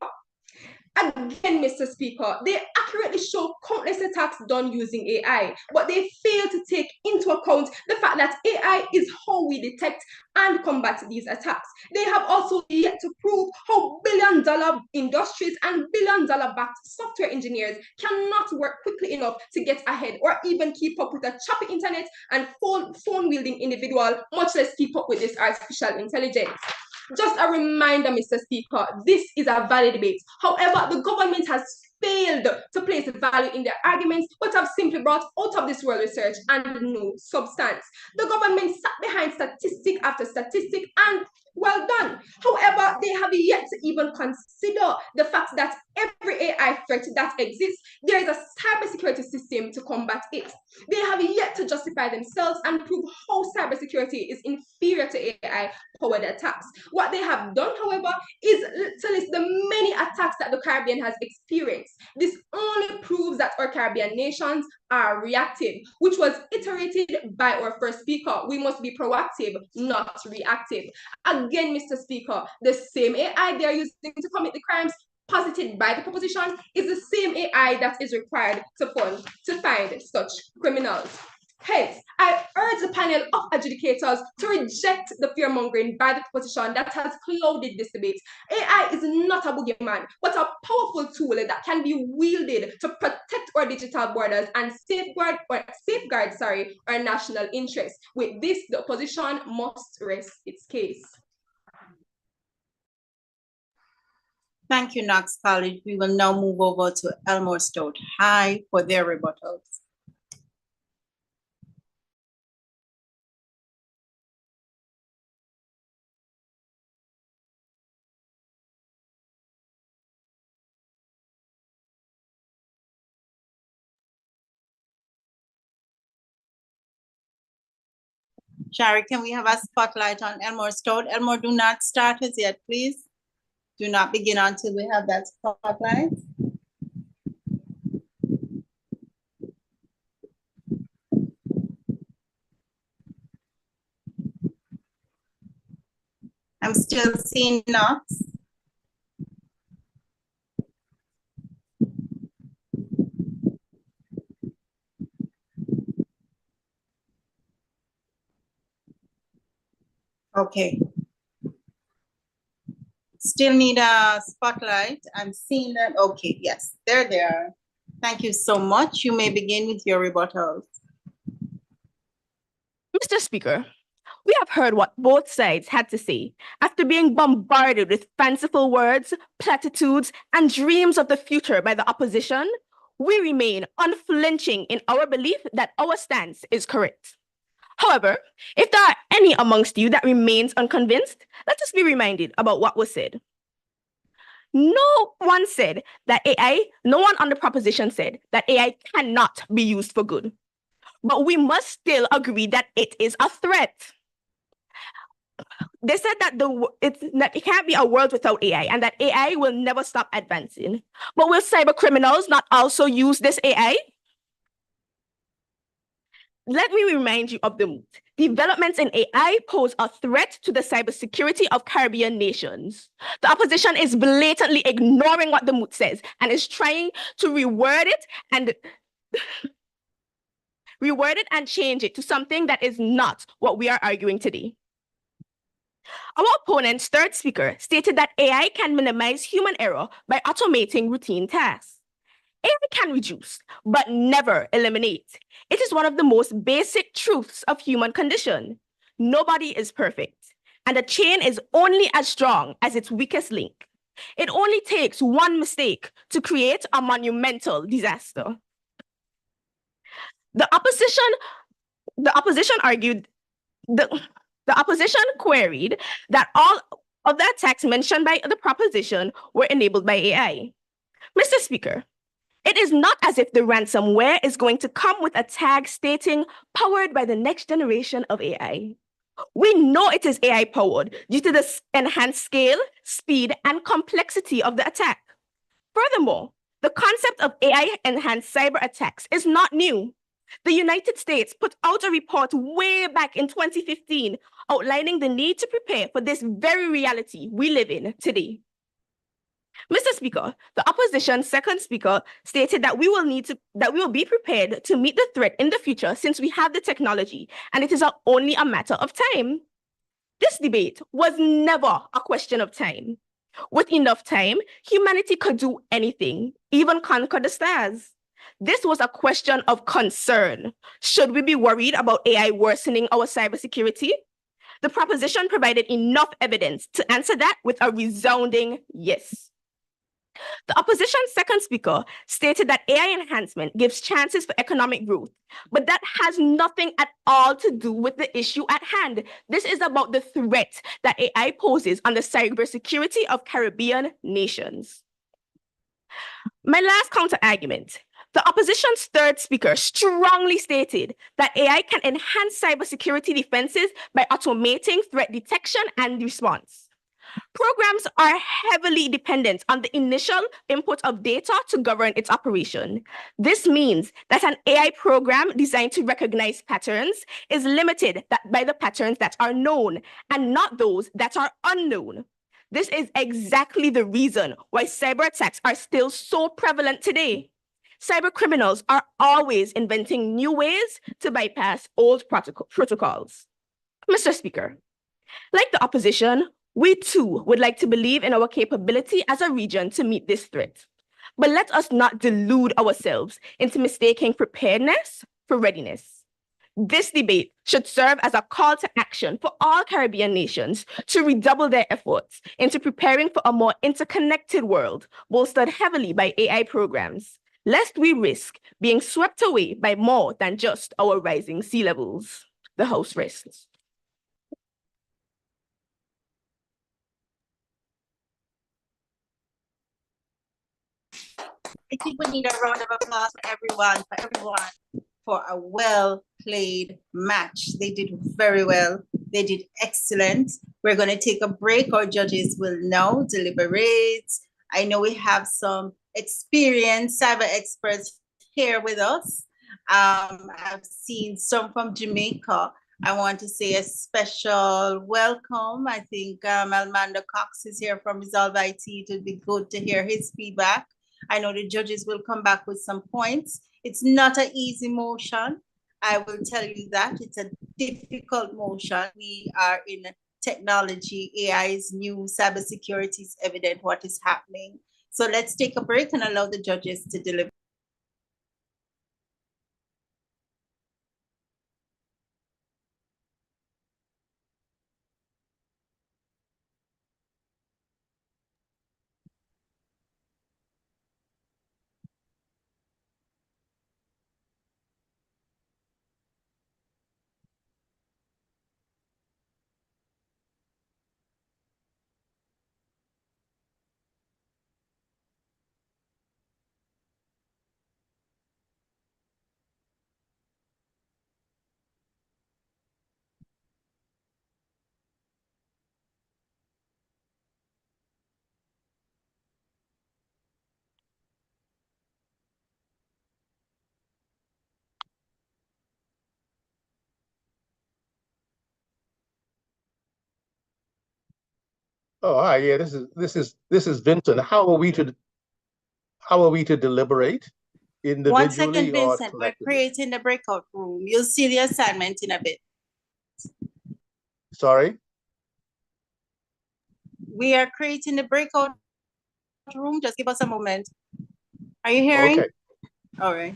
[SPEAKER 9] Again, Mr. Speaker, they accurately show countless attacks done using AI, but they fail to take into account the fact that AI is how we detect and combat these attacks. They have also yet to prove how billion-dollar industries and billion-dollar backed software engineers cannot work quickly enough to get ahead or even keep up with a choppy internet and phone-wielding individual, much less keep up with this artificial intelligence. Just a reminder, Mr. Speaker, this is a valid debate. However, the government has failed to place value in their arguments, but have simply brought out of this world research and no substance. The government sat behind statistic after statistic, and well done. However, they have yet to even consider the fact that every AI threat that exists, there is a cybersecurity system to combat it. They have yet to justify themselves and prove how cybersecurity is inferior to AI-powered attacks. What they have done, however, is to list the many attacks that the Caribbean has experienced. This only proves that our Caribbean nations are reactive, which was iterated by our first speaker. We must be proactive, not reactive. Again, Mr. Speaker, the same AI they are using to commit the crimes posited by the proposition is the same AI that is required to find such criminals. Hence, I urge the panel of adjudicators to reject the fear-mongering by the proposition that has clouded this debate. AI is not a boogeyman, but a powerful tool that can be wielded to protect our digital borders and safeguard our national interests. With this, the opposition must rest its case.
[SPEAKER 1] Thank you, Knox College. We will now move over to Elmore Stout High for their rebuttals. Shari, can we have a spotlight on Elmore Stout? Elmore, do not start us yet, please. Do not begin until we have that spotlight. I'm still seeing Knox. Okay. Still need a spotlight. I'm seeing that. Okay, yes, there they are. Thank you so much. You may begin with your rebuttals.
[SPEAKER 5] Mr. Speaker, we have heard what both sides had to say after being bombarded with fanciful words, platitudes, and dreams of the future by the opposition. We remain unflinching in our belief that our stance is correct. However, if there are any amongst you that remains unconvinced, let us be reminded about what was said. No one on the proposition said that AI cannot be used for good. But we must still agree that it is a threat. They said that it can't be a world without AI and that AI will never stop advancing. But will cyber criminals not also use this AI? Let me remind you of the moot. Developments in AI pose a threat to the cybersecurity of Caribbean nations. The opposition is blatantly ignoring what the moot says and is trying to reword it and change it to something that is not what we are arguing today. Our opponent's third speaker stated that AI can minimize human error by automating routine tasks. AI can reduce, but never eliminate. It is one of the most basic truths of human condition. Nobody is perfect, and a chain is only as strong as its weakest link. It only takes one mistake to create a monumental disaster. The opposition queried that all of the attacks mentioned by the proposition were enabled by AI. Mr. Speaker, it is not as if the ransomware is going to come with a tag stating powered by the next generation of AI. We know it is AI powered due to the enhanced scale, speed, and complexity of the attack. Furthermore, the concept of AI-enhanced cyber attacks is not new. The United States put out a report way back in 2015 outlining the need to prepare for this very reality we live in today. Mr. Speaker, the opposition's second speaker stated that we will be prepared to meet the threat in the future since we have the technology and it is only a matter of time. This debate was never a question of time. With enough time, humanity could do anything, even conquer the stars. This was a question of concern. Should we be worried about AI worsening our cybersecurity? The proposition provided enough evidence to answer that with a resounding yes. The opposition's second speaker stated that AI enhancement gives chances for economic growth, but that has nothing at all to do with the issue at hand. This is about the threat that AI poses on the cybersecurity of Caribbean nations. My last counter argument. The opposition's third speaker strongly stated that AI can enhance cybersecurity defenses by automating threat detection and response. Programs are heavily dependent on the initial input of data to govern its operation. This means that an AI program designed to recognize patterns is limited by the patterns that are known and not those that are unknown. This is exactly the reason why cyber attacks are still so prevalent today. Cyber criminals are always inventing new ways to bypass old protocols. Mr. Speaker, like the opposition, we too would like to believe in our capability as a region to meet this threat. But let us not delude ourselves into mistaking preparedness for readiness. This debate should serve as a call to action for all Caribbean nations to redouble their efforts into preparing for a more interconnected world, bolstered heavily by AI programs, lest we risk being swept away by more than just our rising sea levels. The House rests.
[SPEAKER 1] I think we need a round of applause for everyone, for a well played match. They did very well. They did excellent. We're going to take a break. Our judges will now deliberate. I know we have some experienced cyber experts here with us. I've seen some from Jamaica. I want to say a special welcome. I think Almanda Cox is here from Resolve IT. It would be good to hear his feedback. I know the judges will come back with some points. It's not an easy motion. I will tell you that. It's a difficult motion. We are in technology. AI is new. Cybersecurity is evident what is happening. So let's take a break and allow the judges to deliver.
[SPEAKER 11] Oh, hi. Yeah, this is Vincent. How are we to deliberate
[SPEAKER 1] 1 second,
[SPEAKER 11] individually or
[SPEAKER 1] Vincent. We're
[SPEAKER 11] collectively?
[SPEAKER 1] creating the breakout room. You'll see the assignment in a bit.
[SPEAKER 11] Sorry?
[SPEAKER 1] We are creating the breakout room. Just give us a moment. Are you hearing?
[SPEAKER 11] Okay.
[SPEAKER 1] All right.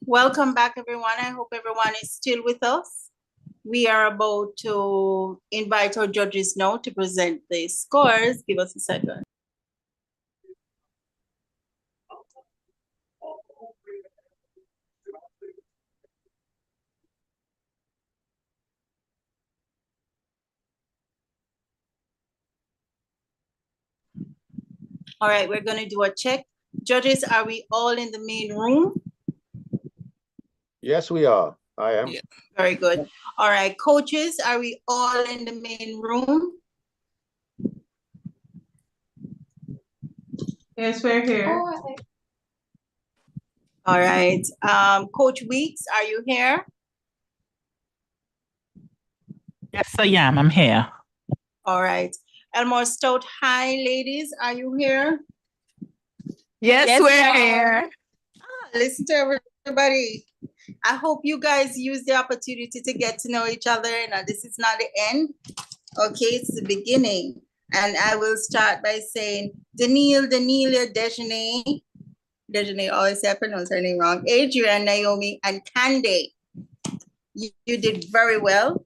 [SPEAKER 1] Welcome back, everyone. I hope everyone is still with us. We are about to invite our judges now to present the scores. Give us a second. All right, we're going to do a check. Judges, are we all in the main room?
[SPEAKER 11] Yes, we are. I am.
[SPEAKER 7] Yeah.
[SPEAKER 1] Very good. All right, coaches, are we all in the main room?
[SPEAKER 10] Yes, we're here.
[SPEAKER 1] All right. Coach Weeks, are you here?
[SPEAKER 12] Yes, I am. I'm here.
[SPEAKER 1] All right. Elmore Stout High, ladies, are you here?
[SPEAKER 5] Yes, we're here.
[SPEAKER 1] Listen to everybody. I hope you guys use the opportunity to get to know each other. Now, this is not the end. Okay, it's the beginning. And I will start by saying Danielle, Dejane, always say I pronounce her name wrong, Adrian, Naomi, and Kande. You did very well.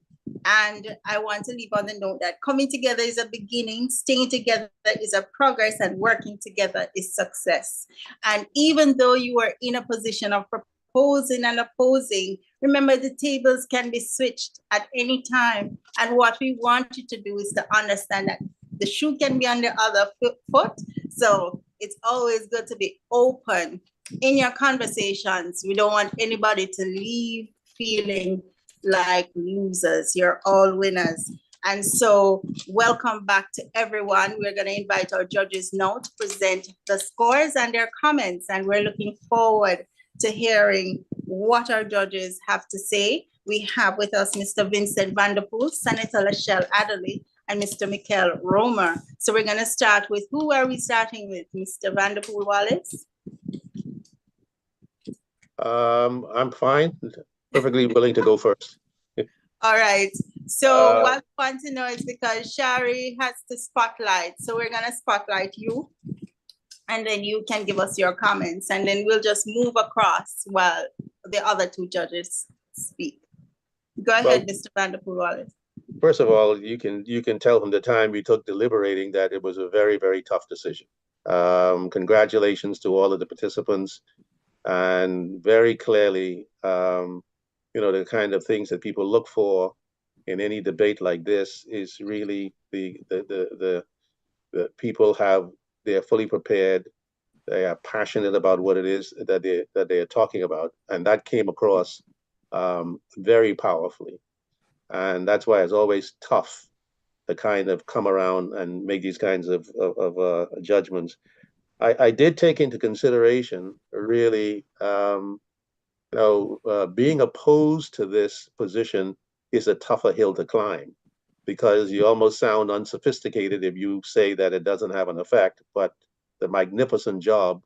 [SPEAKER 1] And I want to leave on the note that coming together is a beginning, staying together is a progress, and working together is success. And even though you are in a position of proposing and opposing, remember the tables can be switched at any time. And what we want you to do is to understand that the shoe can be on the other foot. So it's always good to be open in your conversations. We don't want anybody to leave feeling like losers. You're all winners. And so welcome back to everyone. We're going to invite our judges now to present the scores and their comments. And we're looking forward to hearing what our judges have to say. We have with us Mr. Vincent Vanderpool, Senator Lachelle Adderley, and Mr. Michael Romer. So we're going to start with, who are we starting with? Mr. Vanderpool Wallace?
[SPEAKER 11] I'm fine. Perfectly willing to go first.
[SPEAKER 1] All right. So what I want to know is because Shari has the spotlight. So we're going to spotlight you. And then you can give us your comments. And then we'll just move across while the other two judges speak. Go ahead, Mr. Vanderpool Wallace.
[SPEAKER 11] First of all, you can tell from the time we took deliberating that it was a very, very tough decision. Congratulations to all of the participants. And very clearly, you know, the kind of things that people look for in any debate like this is really the people they're fully prepared, they are passionate about what it is that they are talking about, and that came across very powerfully. And that's why it's always tough to kind of come around and make these kinds of judgments. I did take into consideration really, being opposed to this position is a tougher hill to climb, because you almost sound unsophisticated if you say that it doesn't have an effect. But the magnificent job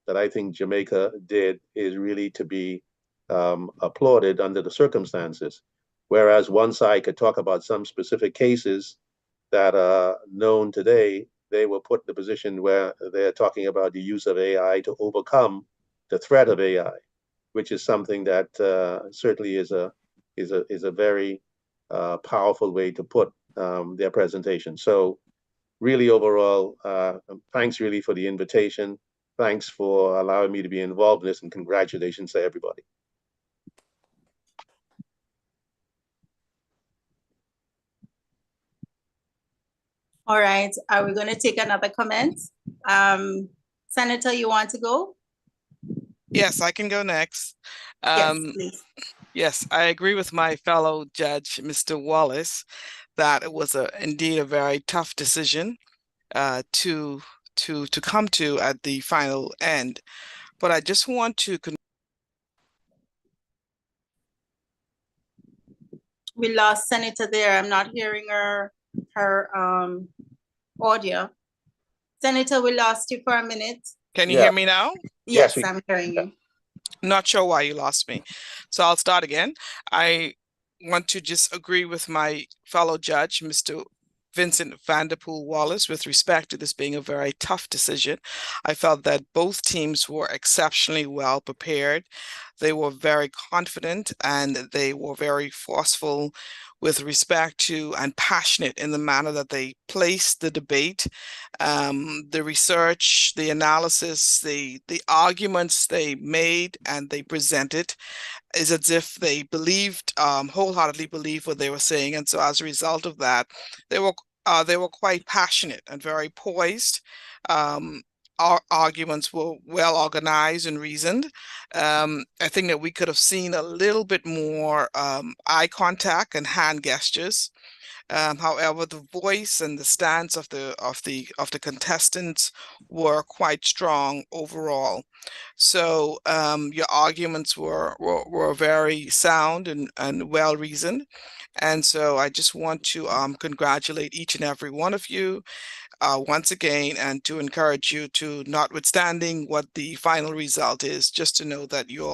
[SPEAKER 11] that I think Jamaica did is really to be applauded under the circumstances. Whereas one side could talk about some specific cases that are known today, they were put in a position where they're talking about the use of AI to overcome the threat of AI, which is something that certainly is a very powerful way to put their presentation. So really overall, thanks really for the invitation. Thanks for allowing me to be involved in this, and congratulations to everybody.
[SPEAKER 1] All right, are we going to take another comment? Senator, you want to go?
[SPEAKER 7] Yes, I can go next.
[SPEAKER 1] Yes, please.
[SPEAKER 7] Yes, I agree with my fellow judge, Mr. Wallace, that it was indeed a very tough decision to come to at the final end. But I just want to
[SPEAKER 1] We lost Senator there. I'm not hearing her audio. Senator, we lost you for a minute.
[SPEAKER 7] Can you hear me now?
[SPEAKER 1] Yes, I'm hearing you.
[SPEAKER 7] Not sure why you lost me. So I'll start again. I want to just agree with my fellow judge, Mr. Vincent Vanderpool Wallace with respect to this being a very tough decision. I felt that both teams were exceptionally well prepared. They were very confident and they were very forceful with respect to and passionate in the manner that they placed the debate, the research, the analysis, the arguments they made and they presented is as if they believed, wholeheartedly believed what they were saying. And so as a result of that, they were quite passionate and very poised. Our arguments were well organized and reasoned. I think that we could have seen a little bit more eye contact and hand gestures. However, the voice and the stance of the contestants were quite strong overall. So your arguments were very sound and well reasoned. And so I just want to congratulate each and every one of you once again, and to encourage you to, notwithstanding what the final result is, just to know that you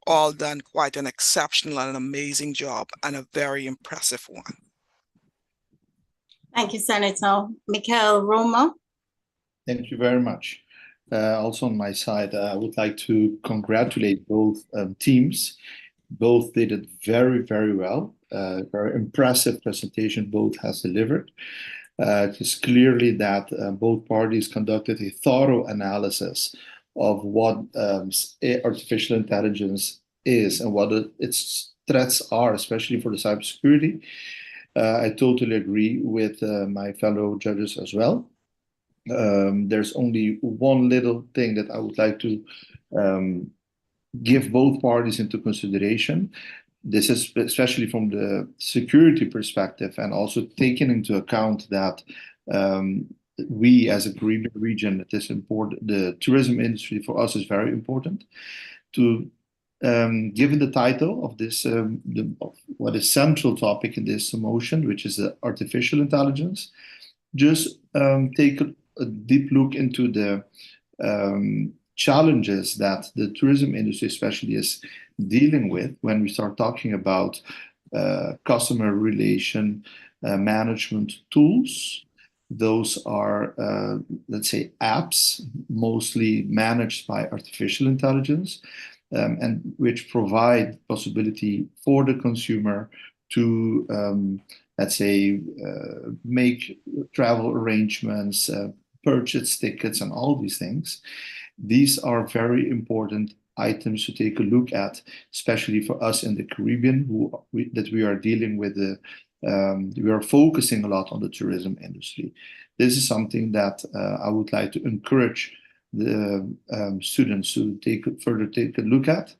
[SPEAKER 7] all done quite an exceptional and an amazing job and a very impressive one.
[SPEAKER 1] Thank you, Senator. Michael Roma.
[SPEAKER 2] Thank you very much. Also on my side, I would like to congratulate both teams. Both did it very, very well. Very impressive presentation both has delivered. It is clearly that both parties conducted a thorough analysis of what artificial intelligence is and what its threats are, especially for the cybersecurity. I totally agree with my fellow judges as well. There's only one little thing that I would like to give both parties into consideration. This is especially from the security perspective, and also taking into account that we as a Caribbean region, it is important, the tourism industry for us is very important. To given the title of this, what is central topic in this motion, which is artificial intelligence, just take a deep look into the challenges that the tourism industry especially is dealing with when we start talking about customer relation management tools. Those are, let's say, apps mostly managed by artificial intelligence, and which provide possibility for the consumer to, let's say, make travel arrangements, purchase tickets, and all these things. These are very important items to take a look at, especially for us in the Caribbean, that we are dealing with we are focusing a lot on the tourism industry. This is something that I would like to encourage the students to take a look at,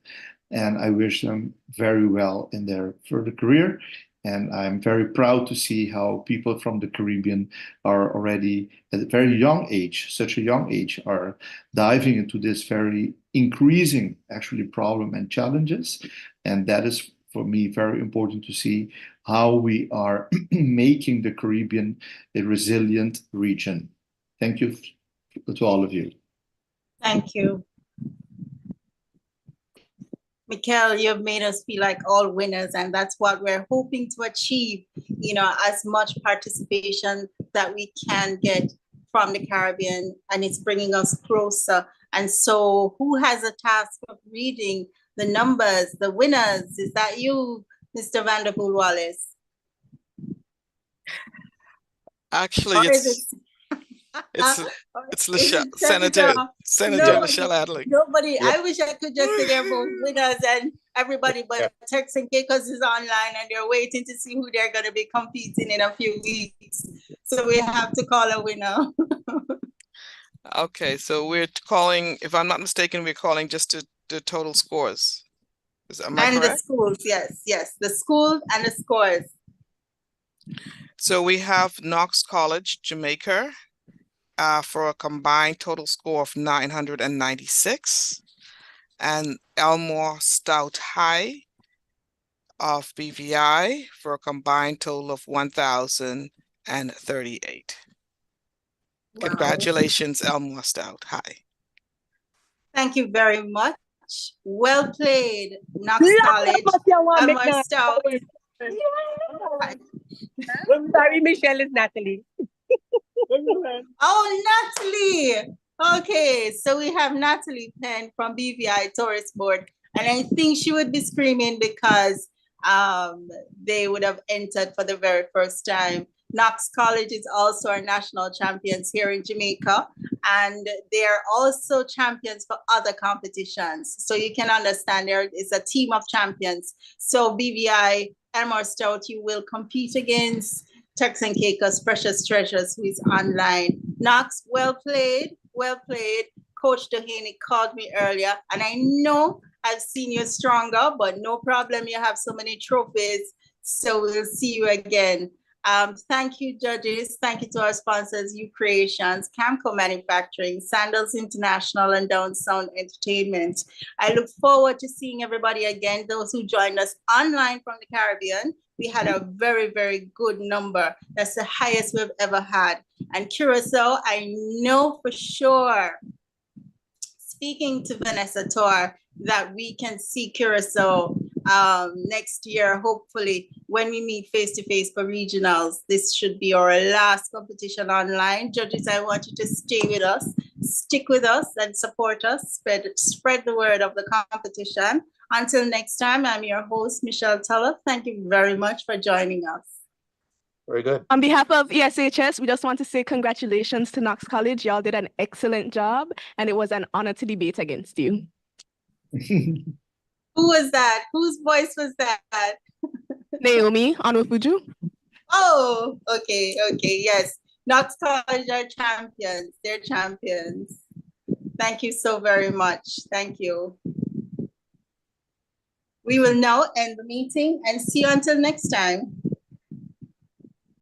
[SPEAKER 2] and I wish them very well in their further career. And I'm very proud to see how people from the Caribbean are already at a very young age, such a young age, are diving into this very increasing actually problem and challenges. And that is for me very important to see how we are making the Caribbean a resilient region. Thank you to all of you.
[SPEAKER 1] Thank you. Mikhail, you've made us feel like all winners, and that's what we're hoping to achieve, you know, as much participation that we can get from the Caribbean, and it's bringing us closer. And so who has a task of reading the numbers, the winners? Is that you, Mr. Vanderpool Wallace?
[SPEAKER 7] Actually, it's Senator Michelle Adley.
[SPEAKER 1] Nobody.
[SPEAKER 7] Yeah.
[SPEAKER 1] I wish I could just say they're both winners and everybody, but Turks and Caicos is online and they're waiting to see who they're going to be competing in a few weeks. So we have to call a winner.
[SPEAKER 7] Okay, so we're calling, if I'm not mistaken, we're calling just the total scores. Am I correct?
[SPEAKER 1] The schools, yes, the schools and the scores.
[SPEAKER 7] So we have Knox College, Jamaica, for a combined total score of 996, and Elmore Stout High of BVI for a combined total of 1,038. Wow. Congratulations, Elmore Stout High.
[SPEAKER 1] Thank you very much. Well played, Knox College, Elmore Stout.
[SPEAKER 13] I'm sorry, Michelle is Natalie.
[SPEAKER 1] Oh, Natalie. Okay, so we have Natalie Penn from BVI Tourist Board, and I think she would be screaming because they would have entered for the very first time. Knox College is also our national champions here in Jamaica, and they are also champions for other competitions. So you can understand there is a team of champions. So BVI, Elmore Stout, you will compete against Turks and Caicos Precious Treasures, who is online. Knox, well played, well played. Coach Dehaney called me earlier, and I know I've seen you stronger, but no problem. You have so many trophies. So we'll see you again. Thank you, judges. Thank you to our sponsors, U Creations, Camco Manufacturing, Sandals International, and Down Sound Entertainment. I look forward to seeing everybody again. Those who joined us online from the Caribbean, we had a very, very good number. That's the highest we've ever had. And Curacao, I know for sure, speaking to Vanessa Tor, that we can see Curacao next year, hopefully, when we meet face-to-face for regionals. This should be our last competition online. Judges, I want you to stay with us, stick with us, and support us. Spread the word of the competition. Until next time, I'm your host, Michelle Teller. Thank you very much for joining us.
[SPEAKER 11] Very good.
[SPEAKER 5] On behalf of ESHS, we just want to say congratulations to Knox College. Y'all did an excellent job, and it was an honor to debate against you.
[SPEAKER 1] Who was that? Whose voice was that?
[SPEAKER 5] Naomi Onwufuju.
[SPEAKER 1] Oh, okay, yes. Knox College are champions. They're champions. Thank you so very much. Thank you. We will now end the meeting and see you until next time.